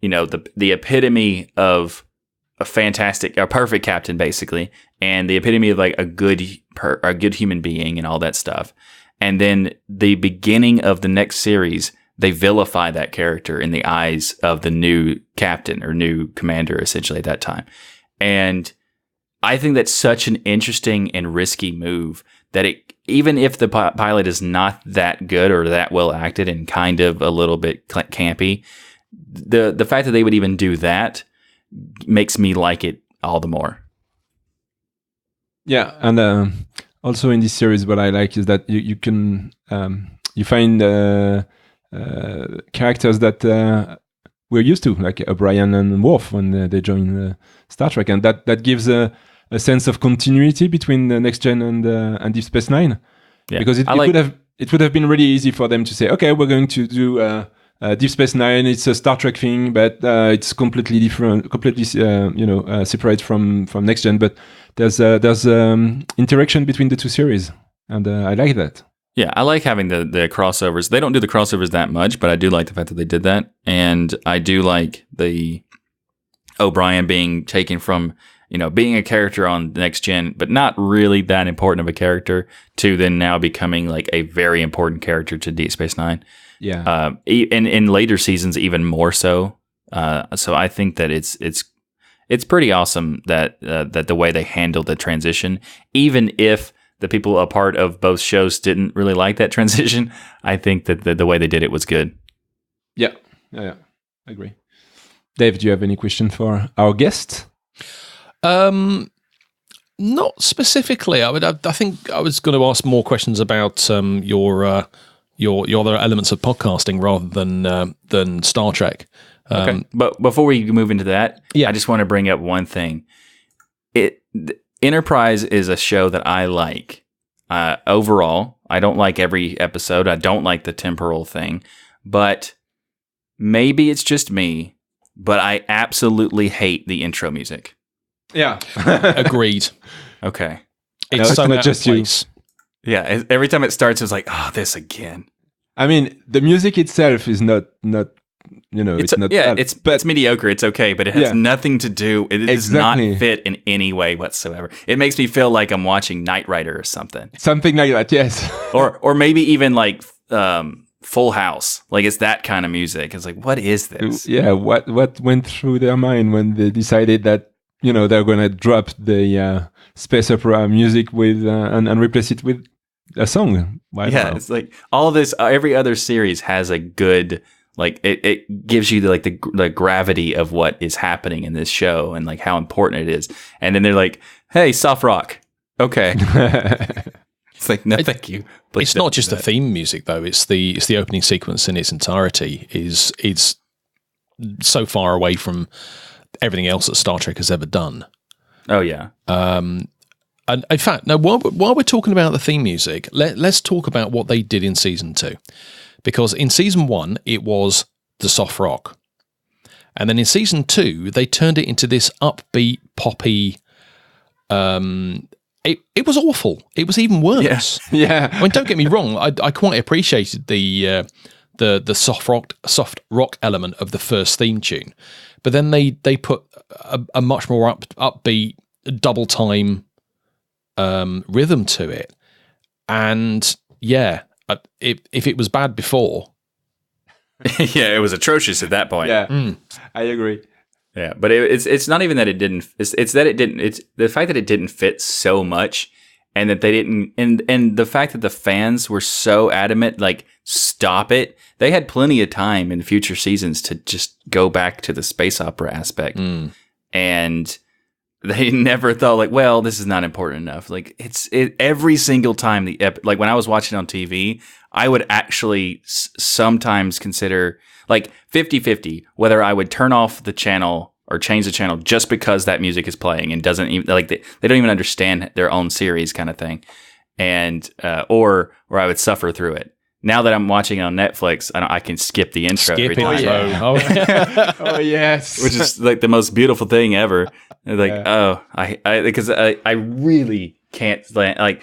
epitome of a perfect captain, basically, and the epitome of like a good human being and all that stuff. And then the beginning of the next series, they vilify that character in the eyes of the new captain or new commander, essentially, at that time. And I think that's such an interesting and risky move that even if the pilot is not that good or that well acted and kind of a little bit campy, the fact that they would even do that makes me like it all the more. Yeah, and also in this series, what I like is that you can you find characters that we're used to, like O'Brien and Worf when they join Star Trek, and that gives a sense of continuity between the Next Gen and Deep Space Nine. Yeah, because it would have been really easy for them to say, okay, we're going to do Deep Space Nine. It's a Star Trek thing, but it's completely different, completely separate from Next Gen. But there's interaction between the two series, and I like that. Yeah, I like having the crossovers. They don't do the crossovers that much, but I do like the fact that they did that, and I do like the O'Brien being taken from being a character on Next Gen, but not really that important of a character, to then now becoming like a very important character to Deep Space Nine. Yeah. In later seasons, even more so. So I think that it's pretty awesome that the way they handled the transition, even if the people a part of both shows didn't really like that transition, I think that the way they did it was good. Yeah. I agree. Dave, do you have any question for our guest? Not specifically. I think I was going to ask more questions about your other elements of podcasting rather than Star Trek. Okay. But before we move into that, I just want to bring up one thing. Enterprise is a show that I like. Overall, I don't like every episode. I don't like the temporal thing, but maybe it's just me, but I absolutely hate the intro music. Yeah. Agreed. Okay. It's so not just you. Yeah, every time it starts, it's like, this again. I mean, the music itself is not it's not. Yeah, it's mediocre. It's okay, but it has nothing to do. It does not fit in any way whatsoever. It makes me feel like I'm watching Knight Rider or something. Something like that, yes. or maybe even like Full House. Like it's that kind of music. It's like, what is this? Yeah, what went through their mind when they decided that they're gonna drop the space opera music with and replace it with a song? It's like all this. Every other series has a good. Like it gives you the gravity of what is happening in this show and like how important it is. And then they're like, "Hey, soft rock, okay." It's like, no, thank you. Please it's not just the theme music though. It's the opening sequence in its entirety is so far away from everything else that Star Trek has ever done. Oh yeah. And in fact, now while we're talking about the theme music, let's talk about what they did in season 2. Because in season 1, it was the soft rock. And then in season 2, they turned it into this upbeat, poppy... It was awful. It was even worse. Yeah. I mean, don't get me wrong. I quite appreciated the soft rock element of the first theme tune. But then they put a much more upbeat, double time rhythm to it. And yeah... If it was bad before, yeah, it was atrocious at that point. Yeah, I agree. Yeah, but it's not even that it didn't. It's that it didn't. It's the fact that it didn't fit so much, and that they didn't, and the fact that the fans were so adamant, like stop it. They had plenty of time in future seasons to just go back to the space opera aspect, and they never thought like, well, this is not important enough. Like every single time like when I was watching on TV, I would actually sometimes consider like 50-50 whether I would turn off the channel or change the channel just because that music is playing and doesn't even like they don't even understand their own series kind of thing. and or I would suffer through it. Now that I'm watching on Netflix, I can skip the intro every time. Oh yes, which is like the most beautiful thing ever. Like, because I really can't stand, like,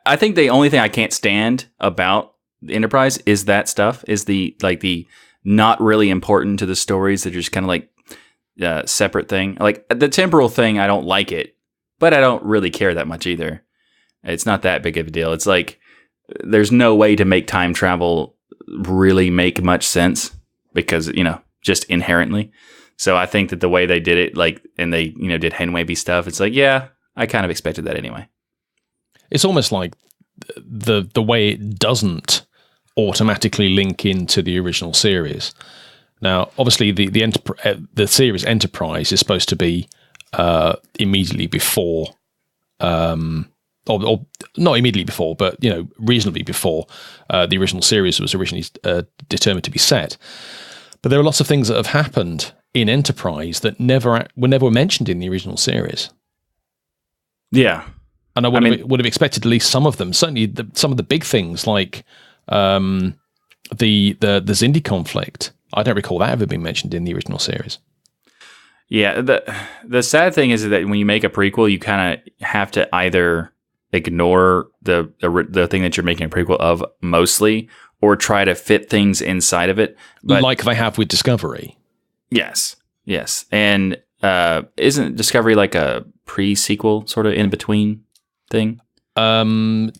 I think the only thing I can't stand about the Enterprise is that stuff, is the not really important to the stories. They're just kind of like separate thing. Like the temporal thing, I don't like it, but I don't really care that much either. It's not that big of a deal. It's like, there's no way to make time travel really make much sense because, just inherently. So I think that the way they did it, like, and they, did hand-wavy stuff, it's like, yeah, I kind of expected that anyway. It's almost like the way it doesn't automatically link into the original series. Now, obviously, the series Enterprise is supposed to be immediately before, or not immediately before, but reasonably before the original series was originally determined to be set. But there are lots of things that have happened in Enterprise that were never mentioned in the original series. Yeah. And I would have expected at least some of them. Certainly, some of the big things like the Xindi conflict. I don't recall that ever being mentioned in the original series. Yeah, the sad thing is that when you make a prequel, you kind of have to either ignore the thing that you're making a prequel of mostly, or try to fit things inside of it. But, like they have with Discovery. Yes. And isn't Discovery like a pre-sequel sort of in between thing?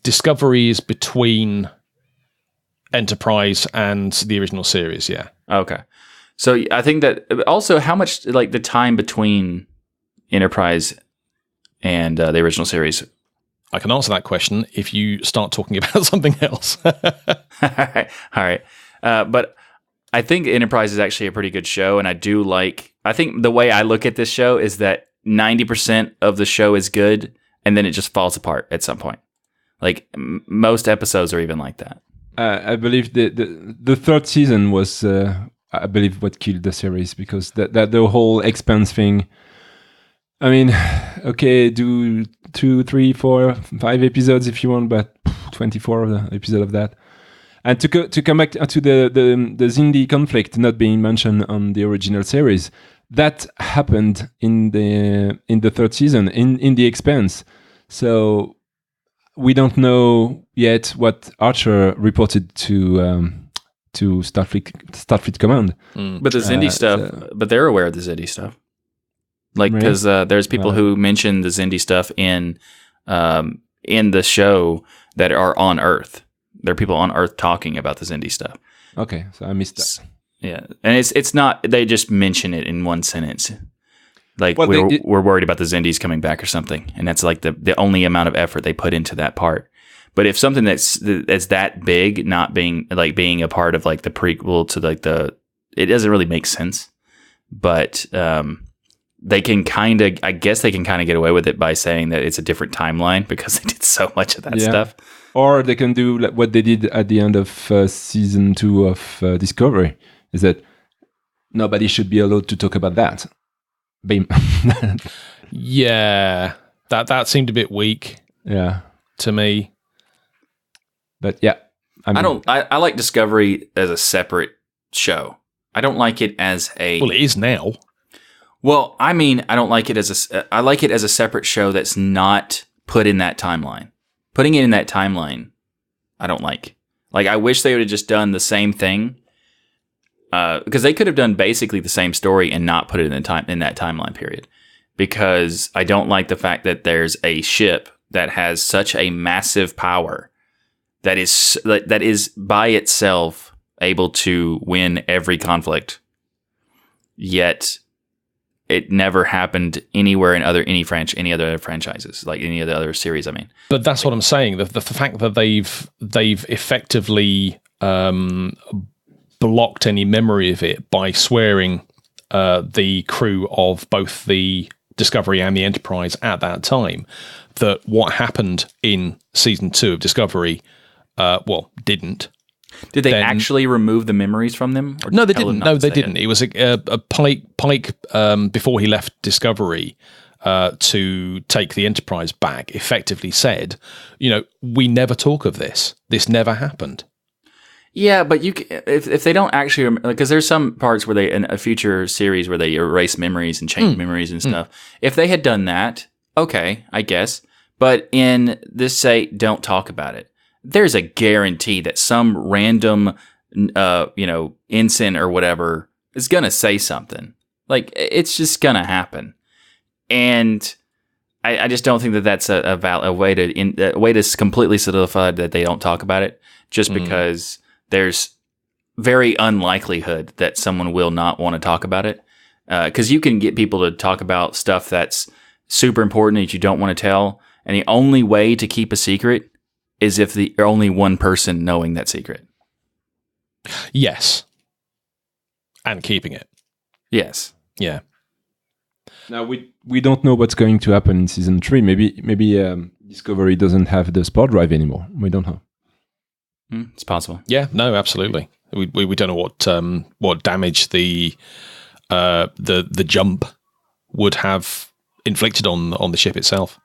Discovery is between Enterprise and the original series, yeah. Okay. So I think that also how much, like, the time between Enterprise and the original series. I can answer that question if you start talking about something else. All right. But I think Enterprise is actually a pretty good show, and I think the way I look at this show is that 90% of the show is good, and then it just falls apart at some point. Like, most episodes are even like that. I believe the third season was, I believe, what killed the series, because that the whole Expanse thing. I mean, okay, do 2, 3, 4, 5 episodes if you want, but 24 episodes of that. And to come back to the Xindi conflict not being mentioned on the original series, that happened in the third season in the Expanse. So we don't know yet what Archer reported to Starfleet Command. But the Xindi stuff, but they're aware of the Xindi stuff. Like, because there's people who mention the Xindi stuff in the show that are on Earth. There are people on Earth talking about the Xindi stuff. Okay, so I missed that. Yeah, and it's not, they just mention it in one sentence. Like, we're worried about the Xindis coming back or something, and that's like the only amount of effort they put into that part. But if something that's that big, not being a part of like the prequel to like it doesn't really make sense. But they can kind of get away with it by saying that it's a different timeline because they did so much of that stuff. Or they can do what they did at the end of season 2 of Discovery, is that nobody should be allowed to talk about that. Beam. Yeah, that seemed a bit weak. Yeah, to me. But yeah, I like Discovery as a separate show. I don't like it as a. Well, it is now. Well, I mean, I don't like it I like it as a separate show that's not put in that timeline. Putting it in that timeline, I don't like. Like, I wish they would have just done the same thing. Because they could have done basically the same story and not put it in that timeline period. Because I don't like the fact that there's a ship that has such a massive power that is by itself able to win every conflict. Yet it never happened anywhere in any other franchises, like any of the other series. I mean, but that's what I'm saying. The fact that they've effectively blocked any memory of it by swearing the crew of both the Discovery and the Enterprise at that time that what happened in season 2 of Discovery, didn't. Did they actually remove the memories from them? Or no, they didn't. No, they didn't. It was a Pike before he left Discovery to take the Enterprise back, effectively said, we never talk of this. This never happened. Yeah, but if they don't actually, because there's some parts where in a future series where they erase memories and change memories and stuff. If they had done that, okay, I guess. But in this, say, don't talk about it. There's a guarantee that some random, ensign or whatever is gonna say something. Like, it's just gonna happen, and I just don't think that that's a way to completely solidify that they don't talk about it. Just because there's very unlikelihood that someone will not want to talk about it. Because you can get people to talk about stuff that's super important that you don't want to tell. And the only way to keep a secret is if the only one person knowing that secret. Yes. And keeping it. Yes. Yeah. Now we don't know what's going to happen in season 3. Maybe Discovery doesn't have the spore drive anymore. We don't know. It's possible. Yeah, no, absolutely. We don't know what damage the jump would have inflicted on the ship itself.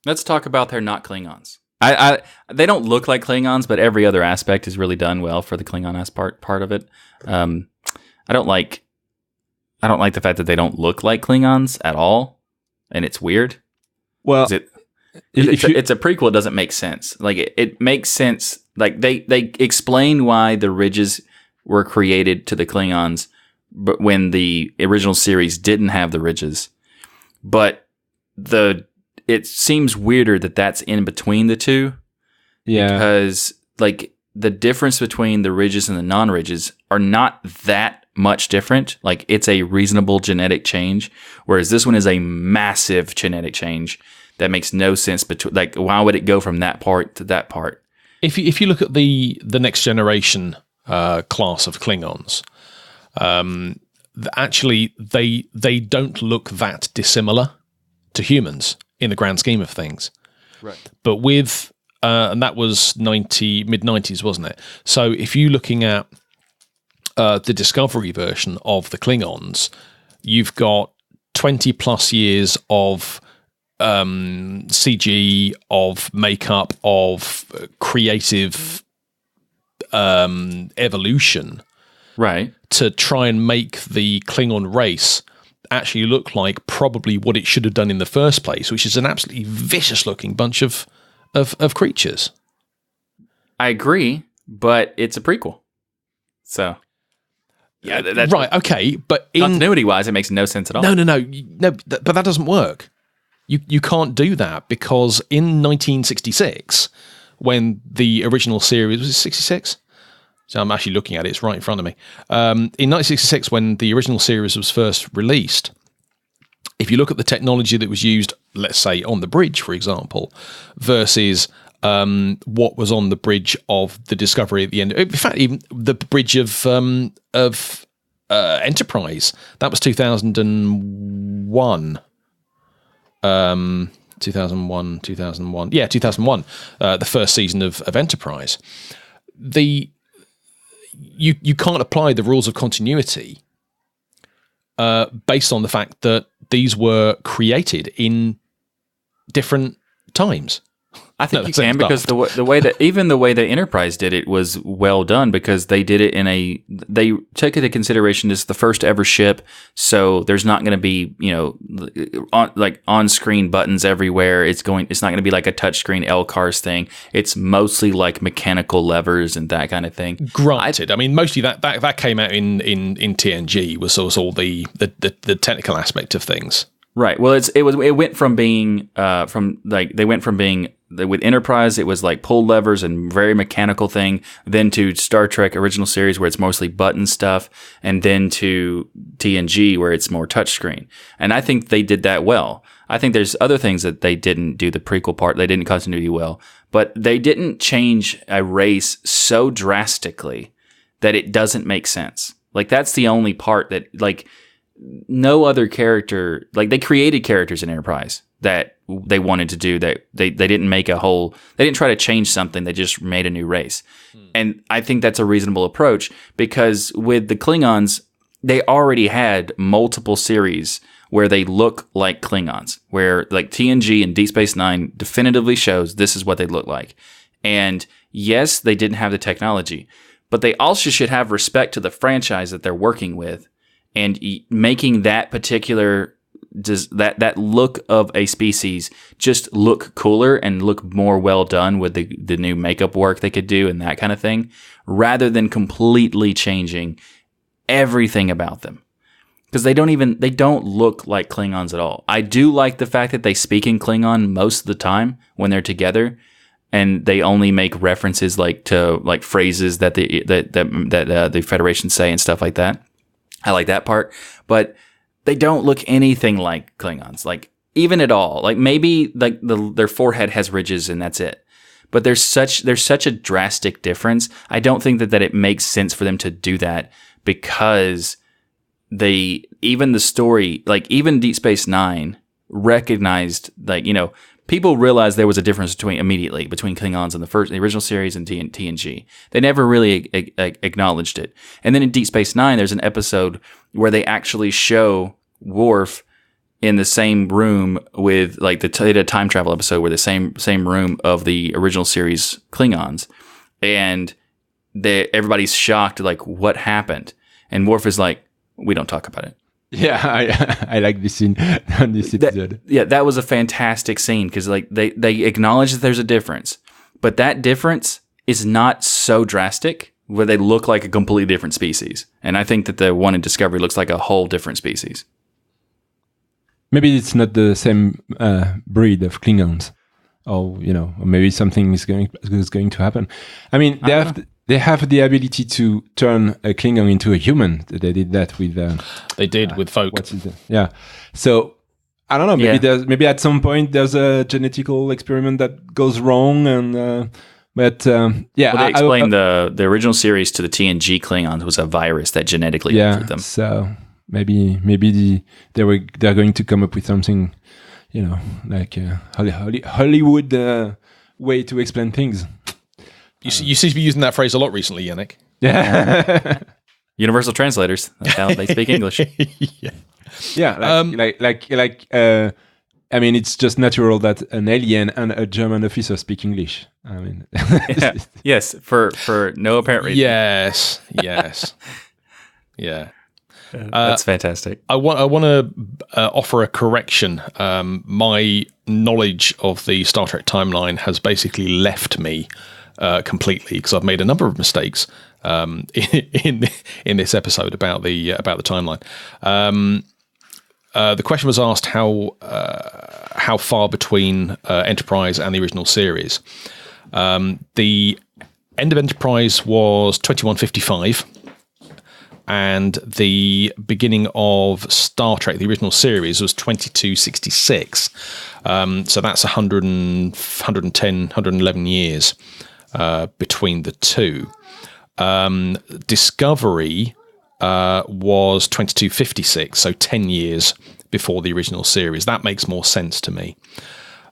Let's talk about they're not Klingons. They don't look like Klingons, but every other aspect is really done well for the Klingon part of it. I don't like the fact that they don't look like Klingons at all, and it's weird. Well, it's a prequel. It doesn't make sense. Like it makes sense. Like they explain why the ridges were created to the Klingons, but when the original series didn't have the ridges, but it seems weirder that that's in between the two. Yeah, because like the difference between the ridges and the non-ridges are not that much different. Like it's a reasonable genetic change, whereas this one is a massive genetic change that makes no sense. Like, why would it go from that part to that part? If you look at the next generation class of Klingons, actually they don't look that dissimilar to humans in the grand scheme of things. Right. But with and that was mid-90s, wasn't it? So if you're looking at the Discovery version of the Klingons, you've got 20 plus years of CG, of makeup, of creative evolution, right, to try and make the Klingon race actually look like probably what it should have done in the first place, which is an absolutely vicious-looking bunch of creatures. I agree, but it's a prequel, so yeah, that's right. Okay, but continuity-wise, it makes no sense at all. No, but that doesn't work. You can't do that, because in 1966, when the original series was it 66? So I'm actually looking at it; it's right in front of me. In 1966, when the original series was first released, if you look at the technology that was used, let's say on the bridge, for example, versus what was on the bridge of the Discovery at the end. In fact, even the bridge of Enterprise, that was 2001. 2001. Yeah, 2001. The first season of Enterprise. You can't apply the rules of continuity based on the fact that these were created in different times. I think you can, because the way that even the way that Enterprise did it was well done, because they did it they took into consideration this is the first ever ship, so there's not going to be on screen buttons everywhere. It's not going to be like a touchscreen LCARS thing. It's mostly like mechanical levers and that kind of thing. Granted, I mean mostly that came out in TNG was all the technical aspect of things. Right. Well, it went from being with Enterprise, it was like pull levers and very mechanical thing, then to Star Trek original series where it's mostly button stuff, and then to TNG where it's more touchscreen. And I think they did that well. I think there's other things that they didn't do the prequel part. They didn't continuity well, but they didn't change a race so drastically that it doesn't make sense. Like that's the only part that like no other character, like they created characters in Enterprise that they wanted to do, that they didn't make they didn't try to change something, they just made a new race. And I think that's a reasonable approach, because with the Klingons, they already had multiple series where they look like Klingons, where like TNG and Deep Space Nine definitively shows this is what they look like. And yes, they didn't have the technology, but they also should have respect to the franchise that they're working with, and making that particular that look of a species just look cooler and look more well done with the new makeup work they could do and that kind of thing, rather than completely changing everything about them. Because they don't look like Klingons at all. I do like the fact that they speak in Klingon most of the time when they're together, and they only make references to phrases that the Federation say and stuff like that. I like that part, but they don't look anything like Klingons, like even at all. Like maybe like their forehead has ridges and that's it. But there's such a drastic difference. I don't think that it makes sense for them to do that, because even the story, like even Deep Space Nine recognized, people realized there was a difference immediately between Klingons in the original series and TNG. They never really acknowledged it. And then in Deep Space Nine, there's an episode where they actually show Worf in the same room with they did a time travel episode where the same room of the original series Klingons, and everybody's shocked, like, what happened? And Worf is like, we don't talk about it. Yeah, I like this scene on this episode. That was a fantastic scene, because they acknowledge that there's a difference, but that difference is not so drastic where they look like a completely different species. And I think that the one in Discovery looks like a whole different species. Maybe it's not the same breed of Klingons, or maybe something is going to happen. I mean, they have the ability to turn a Klingon into a human. They did that with. They did with folk. Yeah. So I don't know. Maybe at some point there's a genetical experiment that goes wrong, and Well, they explained the original series to the TNG Klingons was a virus that genetically altered them. So maybe they're going to come up with something, like a Hollywood way to explain things. You seem to be using that phrase a lot recently, Yannick. Yeah. Universal translators. That's how they speak English. I mean, it's just natural that an alien and a German officer speak English. I mean, yes, for no apparent reason. Yes, yeah. That's fantastic. I want to offer a correction. My knowledge of the Star Trek timeline has basically left me completely, because I've made a number of mistakes in this episode about the timeline. The question was asked how far between Enterprise and the original series. The end of Enterprise was 2155, and the beginning of Star Trek, the original series, was 2266. So that's 110, 111 years between the two. Discovery was 2256, so 10 years before the original series. That makes more sense to me.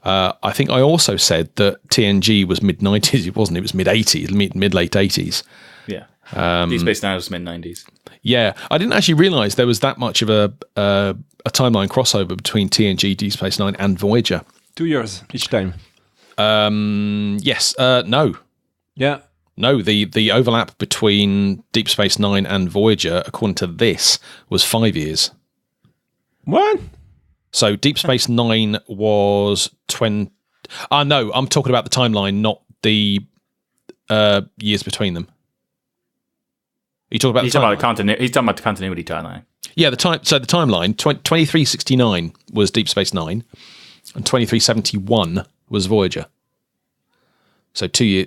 I think I also said that TNG was mid-90s. It wasn't. It was mid-80s, mid-late 80s. Yeah. Deep Space Nine was mid-90s. Yeah. I didn't actually realise there was that much of a timeline crossover between TNG, Deep Space Nine, and Voyager. 2 years each time. Yes. No. Yeah. No, the overlap between Deep Space Nine and Voyager, according to this, was 5 years. What? So Deep Space Nine was 20... no, I'm talking about the timeline, not the years between them. He's talking about the continuity timeline. Yeah, the timeline, 2369 was Deep Space Nine, and 2371 was Voyager. So 2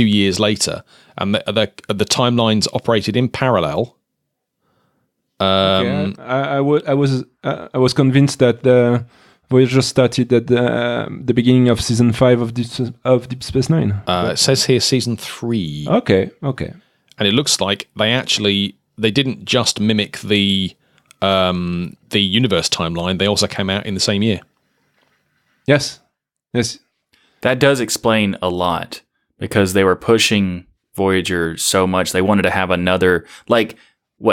years later, and the timelines operated in parallel. I was convinced that the Voyager started at the beginning of season 5 of Deep Space Nine. It says here season 3. Okay. And it looks like they didn't just mimic the universe timeline. They also came out in the same year. Yes. That does explain a lot, because they were pushing Voyager so much. They wanted to have another, like,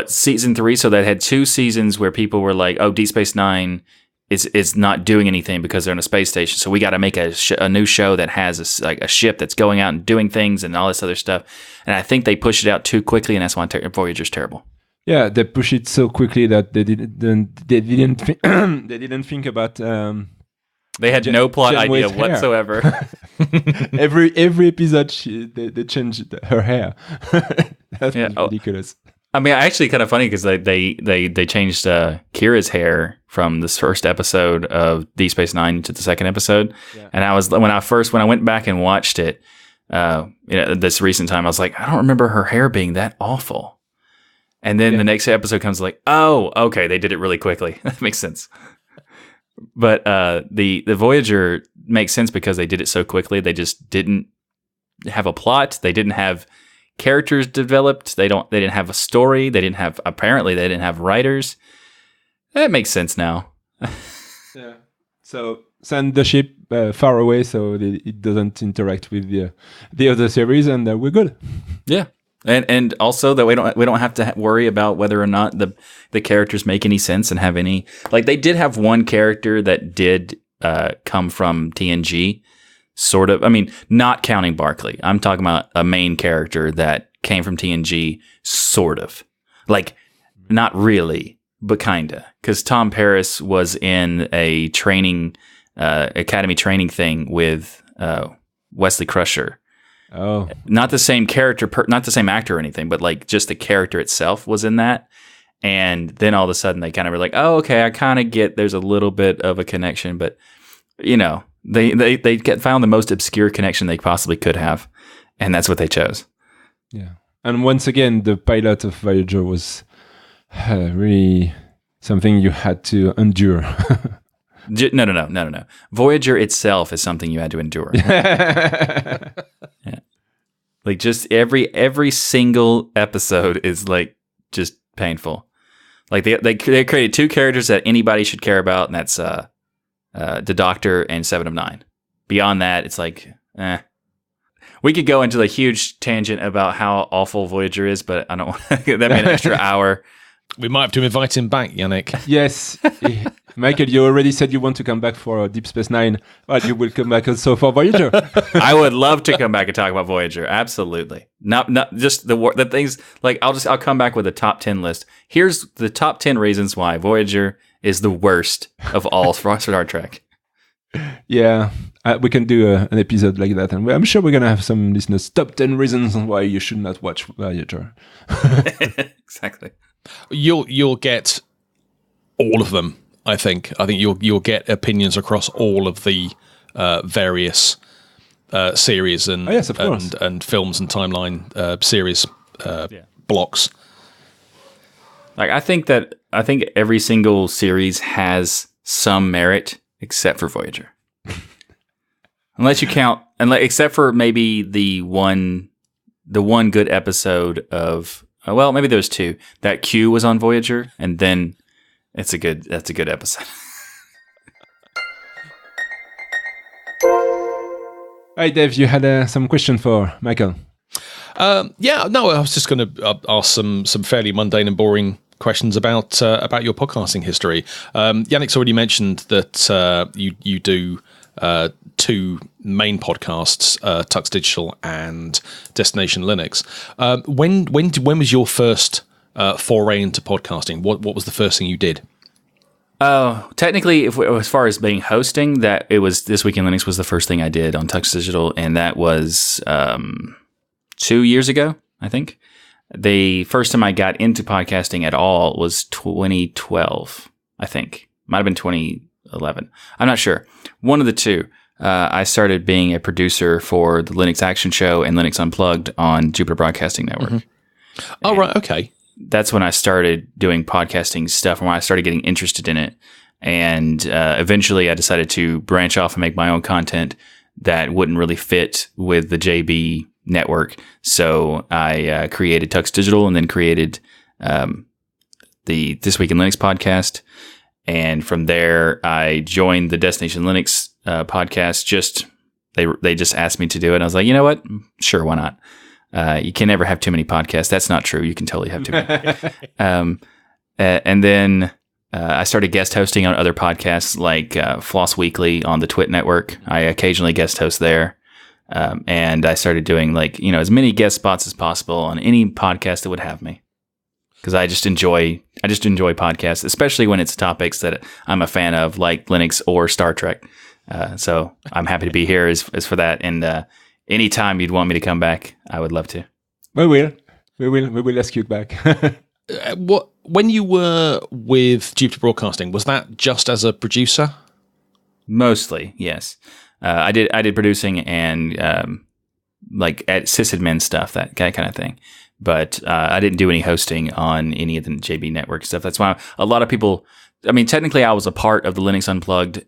season 3. So they had 2 seasons where people were like, "Oh, Deep Space Nine is not doing anything because they're in a space station. So we got to make a new show that has a ship that's going out and doing things and all this other stuff." And I think they pushed it out too quickly, and that's why Voyager's terrible. Yeah, they pushed it so quickly that they didn't think about. They had no plot idea whatsoever. every episode, they changed her hair. That's ridiculous. I mean, actually, kind of funny because they changed Kira's hair from this first episode of Deep Space Nine to the second episode, and when I went back and watched it, this recent time, I was like, I don't remember her hair being that awful. And then the next episode comes like, oh, okay, they did it really quickly. That makes sense. But the Voyager makes sense because they did it so quickly. They just didn't have a plot. They didn't have characters developed. They didn't have a story. They didn't have writers. That makes sense now. Yeah. So send the ship far away so it doesn't interact with the other series, and we're good. Yeah. And also that we don't have to worry about whether or not the characters make any sense and have any, like, they did have one character that did come from TNG, sort of. I mean, not counting Barclay. I'm talking about a main character that came from TNG, sort of. Like, not really, but kinda. Because Tom Paris was in a training academy training thing with Wesley Crusher. Oh, not the same character, not the same actor or anything, but like just the character itself was in that. And then all of a sudden they kind of were like, oh, okay, I kind of get there's a little bit of a connection, but you know, they found the most obscure connection they possibly could have, and that's what they chose. Yeah, and once again, the pilot of Voyager was really something you had to endure. No. Voyager itself is something you had to endure. Yeah. Like just every single episode is like just painful. Like they created 2 characters that anybody should care about, and that's the Doctor and 7 of 9. Beyond that, it's like, we could go into a huge tangent about how awful Voyager is, but I don't want to give that an extra hour. We might have to invite him back, Yannick. Yes. Michael, you already said you want to come back for Deep Space Nine, but you will come back also for Voyager. I would love to come back and talk about Voyager. Absolutely. Not just the things, like I'll come back with a top 10 list. Here's the top 10 reasons why Voyager is the worst of all Star Trek. Yeah, we can do an episode like that, and I'm sure we're gonna have some listeners. Top 10 reasons why you should not watch Voyager. Exactly. You'll get all of them. I think you'll get opinions across all of the various series and yes, of course. and films and timeline series blocks. Like I think every single series has some merit except for Voyager. Unless you count, except for maybe the one good episode of, well, maybe there was 2. That Q was on Voyager, and then that's a good episode. Hi, Dave. You had some question for Michael. I was just going to ask some fairly mundane and boring questions about your podcasting history. Yannick's already mentioned that you do 2 main podcasts, Tux Digital and Destination Linux. When was your first foray into podcasting? What was the first thing you did? Technically, as far as being hosting, that it was This Week in Linux was the first thing I did on Tux Digital, and that was 2 years ago, I think. The first time I got into podcasting at all was 2012, I think. Might have been 2011. I'm not sure. One of the two. I started being a producer for the Linux Action Show and Linux Unplugged on Jupiter Broadcasting Network. Mm-hmm. Oh, right. Okay. That's when I started doing podcasting stuff and when I started getting interested in it. And eventually I decided to branch off and make my own content that wouldn't really fit with the JB network. So I created Tux Digital and then created the This Week in Linux podcast. And from there, I joined the Destination Linux podcast. They just asked me to do it. And I was like, you know what? Sure, why not? You can never have too many podcasts. That's not true. You can totally have too many. And then I started guest hosting on other podcasts like Floss Weekly on the Twit Network. I occasionally guest host there. And I started doing as many guest spots as possible on any podcast that would have me. Because I just enjoy podcasts, especially when it's topics that I'm a fan of, like Linux or Star Trek. So I'm happy to be here as for that. And anytime you'd want me to come back, I would love to. We will ask you back. When you were with Jupiter Broadcasting, was that just as a producer? Mostly, yes. I did producing and at sysadmin stuff, that kind of thing. But I didn't do any hosting on any of the JB Network stuff. That's why a lot of people. I mean, technically, I was a part of the Linux Unplugged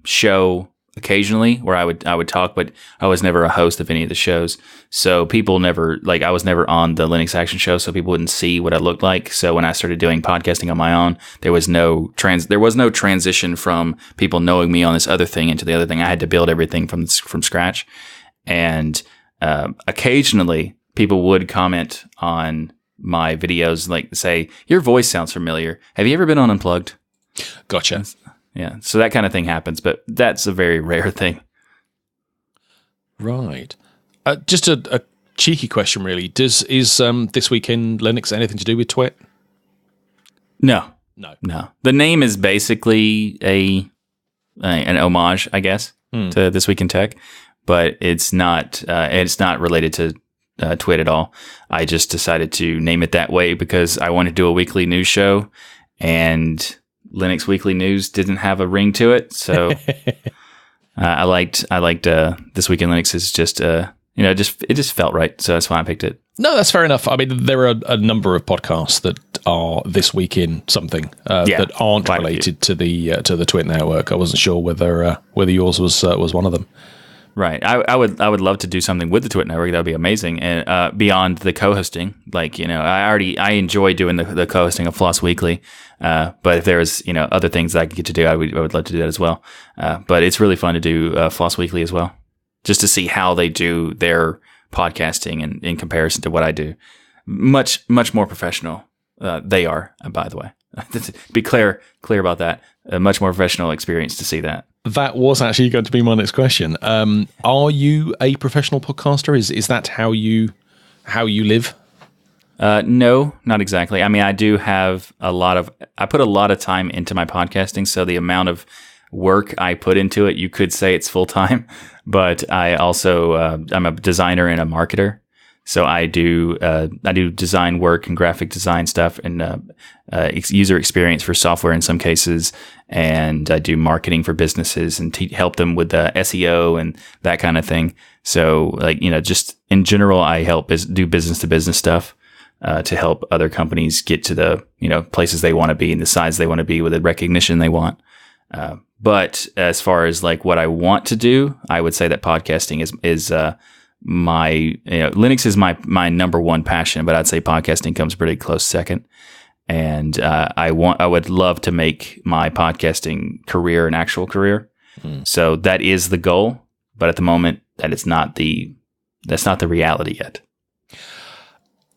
show occasionally, where I would talk, but I was never a host of any of the shows. So people never I was never on the Linux Action Show, so people wouldn't see what I looked like. So when I started doing podcasting on my own, there was no transition from people knowing me on this other thing into the other thing. I had to build everything from scratch, and occasionally people would comment on my videos, say, "Your voice sounds familiar. Have you ever been on Unplugged?" Gotcha. Yeah, so that kind of thing happens, but that's a very rare thing. Right. Just a cheeky question, really. Is This Week in Linux anything to do with Twit? No. No. The name is basically an homage, I guess, to This Week in Tech, but it's not related to Twit at all. I just decided to name it that way because I wanted to do a weekly news show, and Linux Weekly News didn't have a ring to it, so I liked This Week in Linux. Is just it just felt right, so that's why I picked it. No, that's fair enough. I mean, there are a number of podcasts that are This Week in something that aren't related to the Twit Network. I wasn't sure whether yours was one of them. Right. I would love to do something with the Twit Network. That would be amazing. And beyond the co-hosting, I enjoy doing the co-hosting of Floss Weekly. But if there was, other things that I could get to do, I would love to do that as well. But it's really fun to do Floss Weekly as well, just to see how they do their podcasting and in comparison to what I do. Much more professional. They are, by the way. Be clear about that. A much more professional experience to see that. That was actually going to be my next question. Are you a professional podcaster? Is that how you live? No, not exactly. I mean, I do have I put a lot of time into my podcasting, so the amount of work I put into it, you could say it's full time, but I also, I'm a designer and a marketer. So I do design work and graphic design stuff and user experience for software in some cases, and I do marketing for businesses and help them with SEO and that kind of thing. So just in general, I help do business to business stuff to help other companies get to the places they want to be and the size they want to be with the recognition they want. But as far as what I want to do, I would say that podcasting is my Linux is my number one passion, but I'd say podcasting comes pretty close second. And I would love to make my podcasting career an actual career. So that is the goal, but at the moment that's not the reality yet.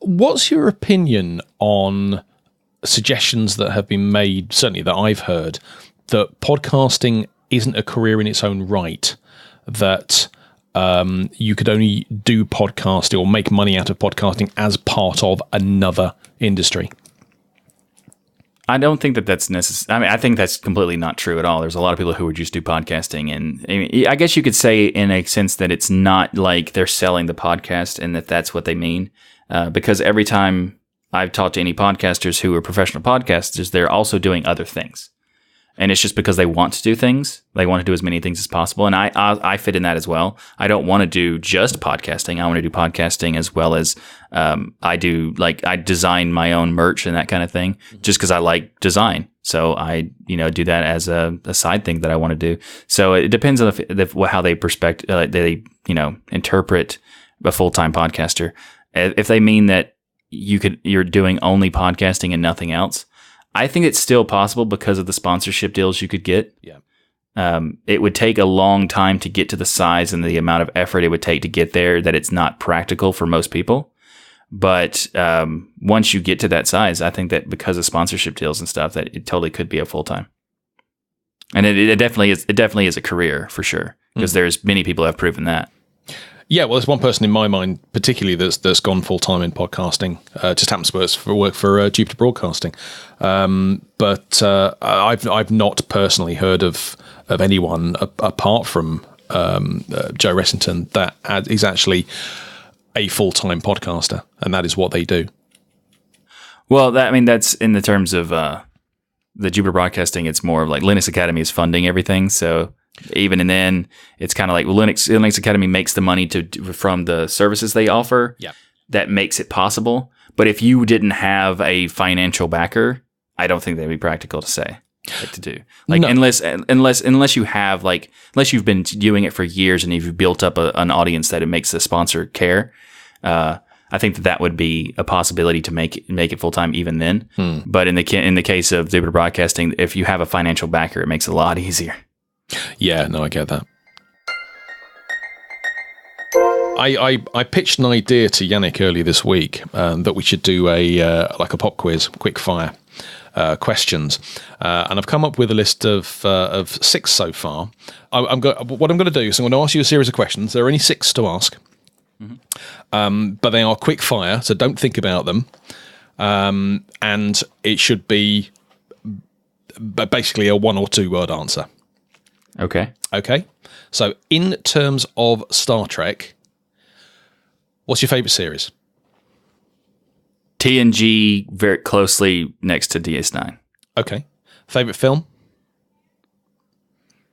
What's your opinion on suggestions that have been made, certainly that I've heard, that podcasting isn't a career in its own right, that you could only do podcasting or make money out of podcasting as part of another industry? I don't think that's necessary. I mean, I think that's completely not true at all. There's a lot of people who would just do podcasting, and I guess you could say in a sense that it's not like they're selling the podcast and that's what they mean. Because every time I've talked to any podcasters who are professional podcasters, they're also doing other things. And it's just because they want to do things. They want to do as many things as possible. And I fit in that as well. I don't want to do just podcasting. I want to do podcasting as well as I design my own merch and that kind of thing just because I like design. So I, do that as a side thing that I want to do. So it depends on how they interpret a full-time podcaster. If they mean that you're doing only podcasting and nothing else, I think it's still possible because of the sponsorship deals you could get. Yeah. it would take a long time to get to the size and the amount of effort it would take to get there that it's not practical for most people. But once you get to that size, I think that because of sponsorship deals and stuff, that it totally could be a full-time. And it definitely is. It definitely is a career for sure, because there's many people who have proven that. Yeah, well, there's one person in my mind particularly that's gone full time in podcasting. Just happens to work for Jupiter Broadcasting, but I've not personally heard of anyone apart from Joe Ressington that is actually a full time podcaster, and that is what they do. Well, that's in the terms of the Jupiter Broadcasting. It's more of like Linux Academy is funding everything, so. Even and then, it's kind of like Linux Academy makes the money from the services they offer. Yeah, that makes it possible. But if you didn't have a financial backer, I don't think that'd be practical to say to do. Like unless you have unless you've been doing it for years and you've built up an audience that it makes the sponsor care. I think that would be a possibility to make it full time even then. But in the case of Jupiter Broadcasting, if you have a financial backer, it makes it a lot easier. Yeah, no, I get that. I pitched an idea to Yannick earlier this week that we should do a pop quiz, quick fire questions, and I've come up with a list of 6 so far. What I'm going to do is I'm going to ask you a series of questions. There are only 6 to ask, but they are quick fire, so don't think about them, and it should be basically a 1 or 2 word answer. Okay. So, in terms of Star Trek, what's your favorite series? TNG, very closely next to DS9. Okay. Favorite film?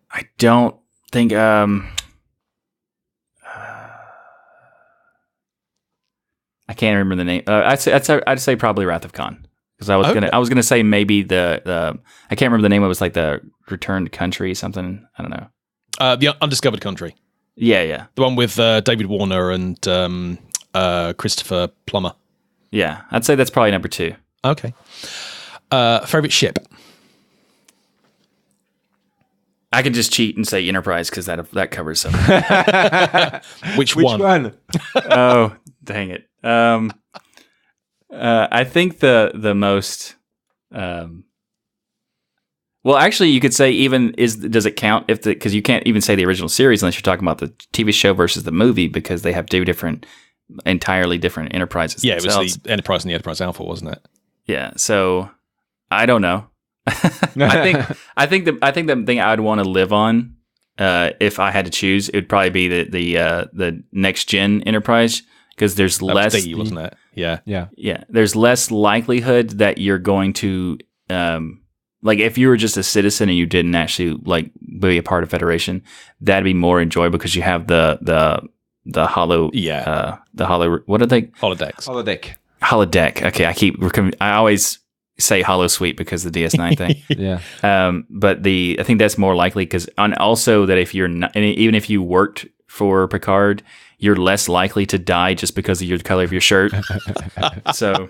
I don't think. I can't remember the name. I'd say probably Wrath of Khan, because I was gonna say maybe the I can't remember the name. It was like the Returned Country, something. I don't know. The Undiscovered Country. Yeah. The one with David Warner and Christopher Plummer. Yeah, I'd say that's probably number 2. Okay. Favorite ship? I can just cheat and say Enterprise because that covers something. Which one? Oh, dang it. I think the most. Well, actually, you could say does it count because you can't even say the original series unless you're talking about the TV show versus the movie, because they have 2 entirely different enterprises. Yeah, themselves. It was the Enterprise and the Enterprise Alpha, wasn't it? Yeah, so I don't know. I think the thing I'd want to live on, if I had to choose, it would probably be the next gen Enterprise, because there's less. Was D, wasn't it? Yeah. There's less likelihood that you're going to. Like if you were just a citizen and you didn't actually be a part of Federation, that'd be more enjoyable because you have the hollow the hollow, what are they? Holodeck. Okay, I always say hollow suite because of the DS9 thing. Yeah. But I think that's more likely because also that if you're not, and even if you worked for Picard, you're less likely to die just because of the color of your shirt. So.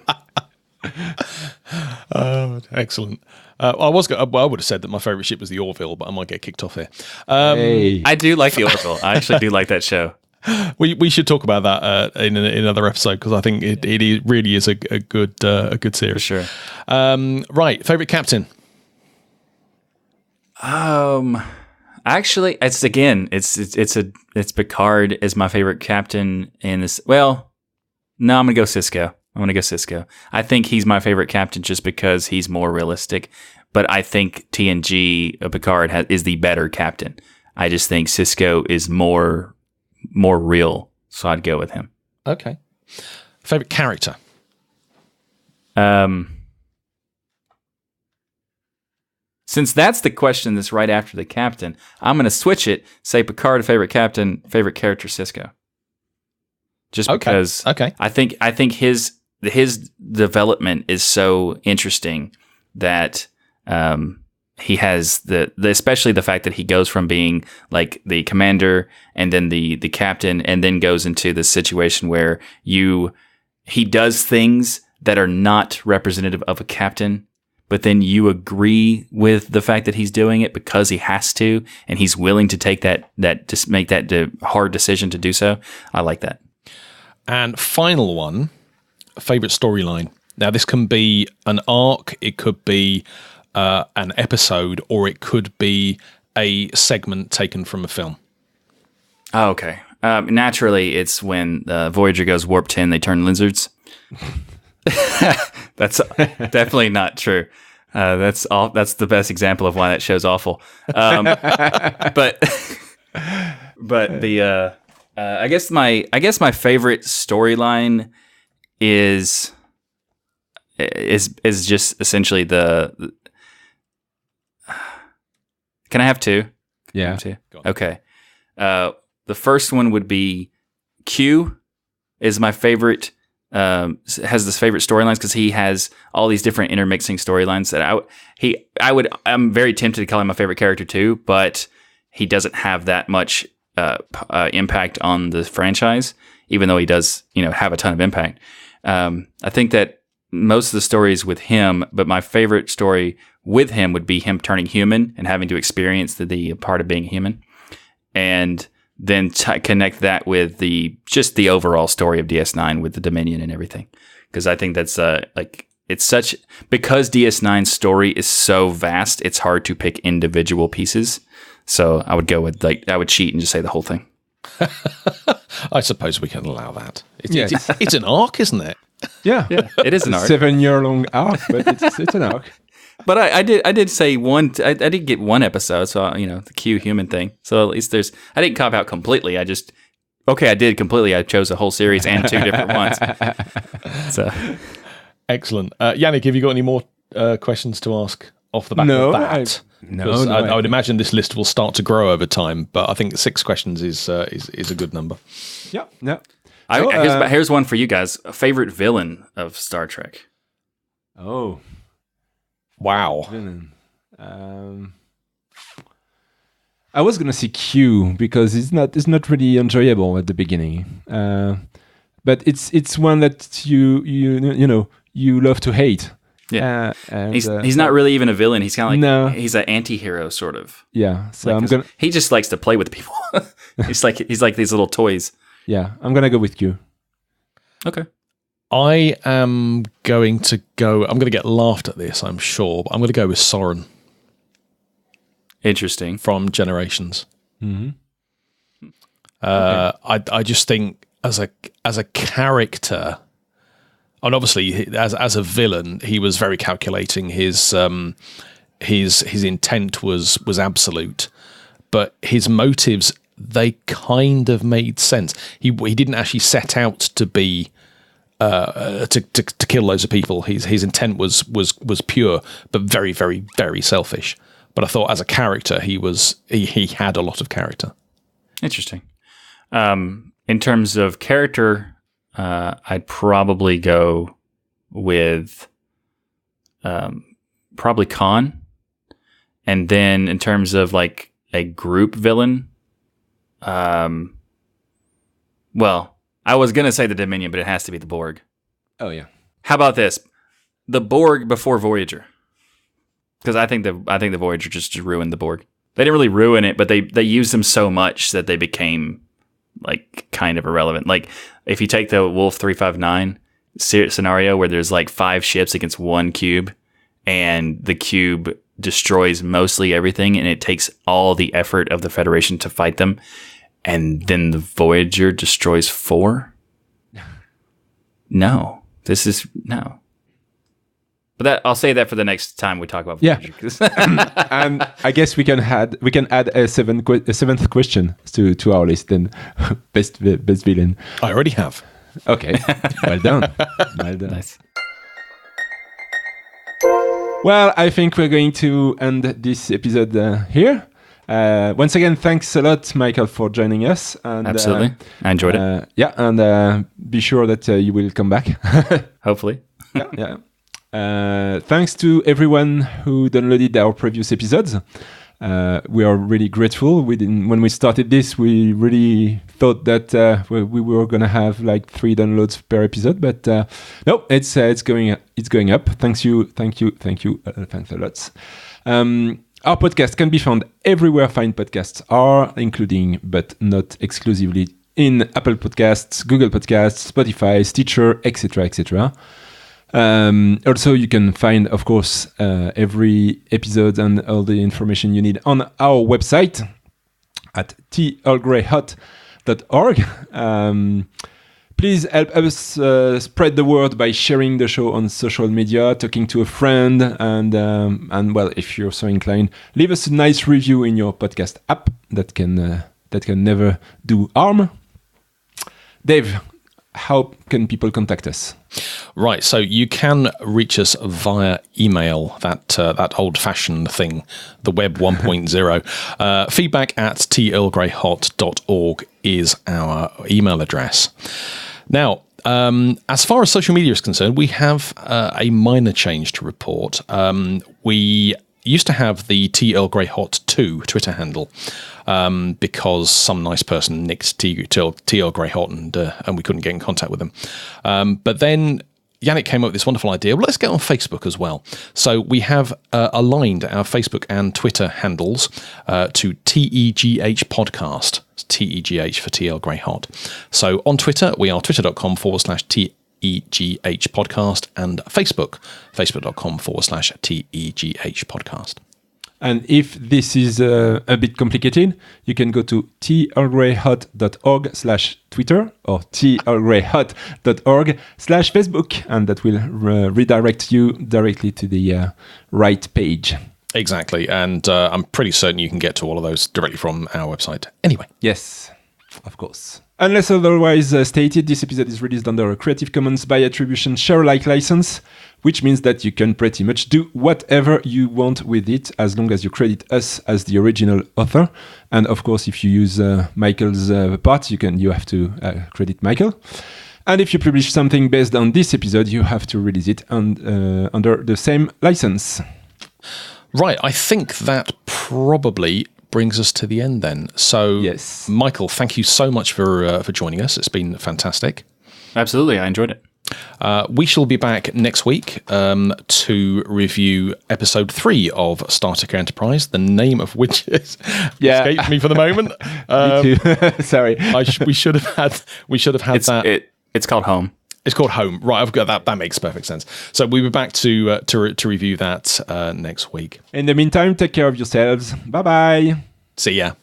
Oh, excellent. I would have said that my favorite ship was the Orville, but I might get kicked off here. I do like the Orville. I actually do like that show. We should talk about that in another episode, because I think it really is a good series. For sure. Right, favorite captain. Actually, it's Picard is my favorite captain in this. Well, no, I'm gonna go Cisco. I think he's my favorite captain just because he's more realistic. But I think TNG Picard is the better captain. I just think Cisco is more real, so I'd go with him. Okay. Favorite character. Since that's the question that's right after the captain, I'm going to switch it. Say Picard, favorite captain, favorite character, Cisco. Just because I think his development is so interesting that he has especially the fact that he goes from being like the commander and then the captain, and then goes into the situation where he does things that are not representative of a captain, but then you agree with the fact that he's doing it because he has to, and he's willing to take that just make that hard decision to do so. I like that. And final one, favorite storyline. Now, this can be an arc, it could be an episode, or it could be a segment taken from a film. Oh, okay. Naturally, it's when Voyager goes warp 10, they turn lizards. That's definitely not true. That's the best example of why that show's awful. But the I guess my favorite storyline is just essentially the. Can I have two? Yeah. Two? Okay. The first one would be Q is my favorite. Has this favorite storylines because he has all these different intermixing storylines that I'm very tempted to call him my favorite character too, but he doesn't have that much impact on the franchise, even though he does, have a ton of impact. I think that most of the stories with him, but my favorite story with him would be him turning human and having to experience the part of being human, and then connect that with the overall story of DS9 with the Dominion and everything. Because I think that's because DS9's story is so vast, it's hard to pick individual pieces. So I would go with I would cheat and just say the whole thing. I suppose we can allow that. It's an arc, isn't it? Yeah, it is an arc. 7-year-long arc, but it's an arc. But I did say one. I did get one episode, so the Q human thing. So at least I didn't cop out completely. I did completely. I chose a whole series and two different ones. So excellent, Yannick. Have you got any more questions to ask off the back of that? I would imagine this list will start to grow over time, but I think 6 questions is a good number. Yeah. So, here's one for you guys. A favorite villain of Star Trek? Oh. Wow. I was gonna say Q because it's not really enjoyable at the beginning, but it's one that you love to hate. Yeah, and he's not really even a villain. He's kind of like he's an anti-hero sort of. Yeah, so he just likes to play with people. he's like these little toys. Yeah, I'm gonna go with Q. Okay. I am going to go. I'm going to get laughed at this, I'm sure, but I'm going to go with Soren. Interesting. From Generations. Mm-hmm. Okay. I just think as a character, and obviously as a villain, he was very calculating. His intent was absolute, but his motives, they kind of made sense. He didn't actually set out to be. To kill loads of people. His intent was pure, but very, very, very selfish. But I thought as a character, he had a lot of character. Interesting. In terms of character, I'd probably go with probably Khan, and then in terms of like a group villain, I was gonna say the Dominion, but it has to be the Borg. Oh yeah. How about this? The Borg before Voyager, because I think the Voyager just ruined the Borg. They didn't really ruin it, but they used them so much that they became like kind of irrelevant. Like if you take the Wolf 359 scenario where there's like 5 ships against 1 cube, and the cube destroys mostly everything, and it takes all the effort of the Federation to fight them. And then the Voyager destroys 4? No. But I'll say that for the next time we talk about Voyager. Yeah. And I guess we can add a 7th question to our list then. best villain. I already have. Okay. Well done. Nice. Well, I think we're going to end this episode here. Once again, thanks a lot, Michael, for joining us. And, absolutely. I enjoyed it. Yeah, and be sure that you will come back. Hopefully. Yeah. Thanks to everyone who downloaded our previous episodes. We are really grateful. When we started this, we really thought that we were going to have like 3 downloads per episode, but no, it's going up. Thanks a lot. Our podcast can be found everywhere fine podcasts are, including but not exclusively in Apple Podcasts, Google Podcasts, Spotify, Stitcher, etc., etc. Also, you can find, of course, every episode and all the information you need on our website at tearlgreyhot.org. Please help us spread the word by sharing the show on social media, talking to a friend, and well, if you're so inclined, leave us a nice review in your podcast app. That can never do harm. Dave, how can people contact us? Right, so you can reach us via email, that old-fashioned thing, the web 1.0. Feedback at tearlgreyhot.org is our email address. Now, as far as social media is concerned, we have a minor change to report. We used to have the TLGreyhot2 Twitter handle because some nice person nicked TLGreyhot and we couldn't get in contact with them. But then Yannick came up with this wonderful idea. Well, let's get on Facebook as well. So we have aligned our Facebook and Twitter handles to TEGH Podcast. It's TEGH for TL Greyhot. So on Twitter, we are twitter.com/TEGH Podcast, and facebook.com/TEGH Podcast. And if this is a bit complicated, you can go to tearlgreyhot.org/Twitter or tearlgreyhot.org/Facebook, and that will redirect you directly to the right page. Exactly, and I'm pretty certain you can get to all of those directly from our website. Anyway. Yes, of course. Unless otherwise stated, this episode is released under a Creative Commons by attribution share-alike license, which means that you can pretty much do whatever you want with it as long as you credit us as the original author. And of course, if you use Michael's part, you have to credit Michael. And if you publish something based on this episode, you have to release it under the same license. Right, I think that probably brings us to the end then. So, yes. Michael, thank you so much for joining us. It's been fantastic. Absolutely, I enjoyed it. We shall be back next week to review episode 3 of Star Trek Enterprise, the name of which is escaped me for the moment. Me too. Sorry. We should have had that. It's called Home. It's called Home. Right, I've got that. That makes perfect sense. So we'll be back to review that next week. In the meantime, take care of yourselves. Bye-bye. See ya.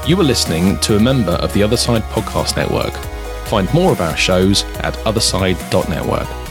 You were listening to a member of the Other Side Podcast Network. Find more of our shows at otherside.network.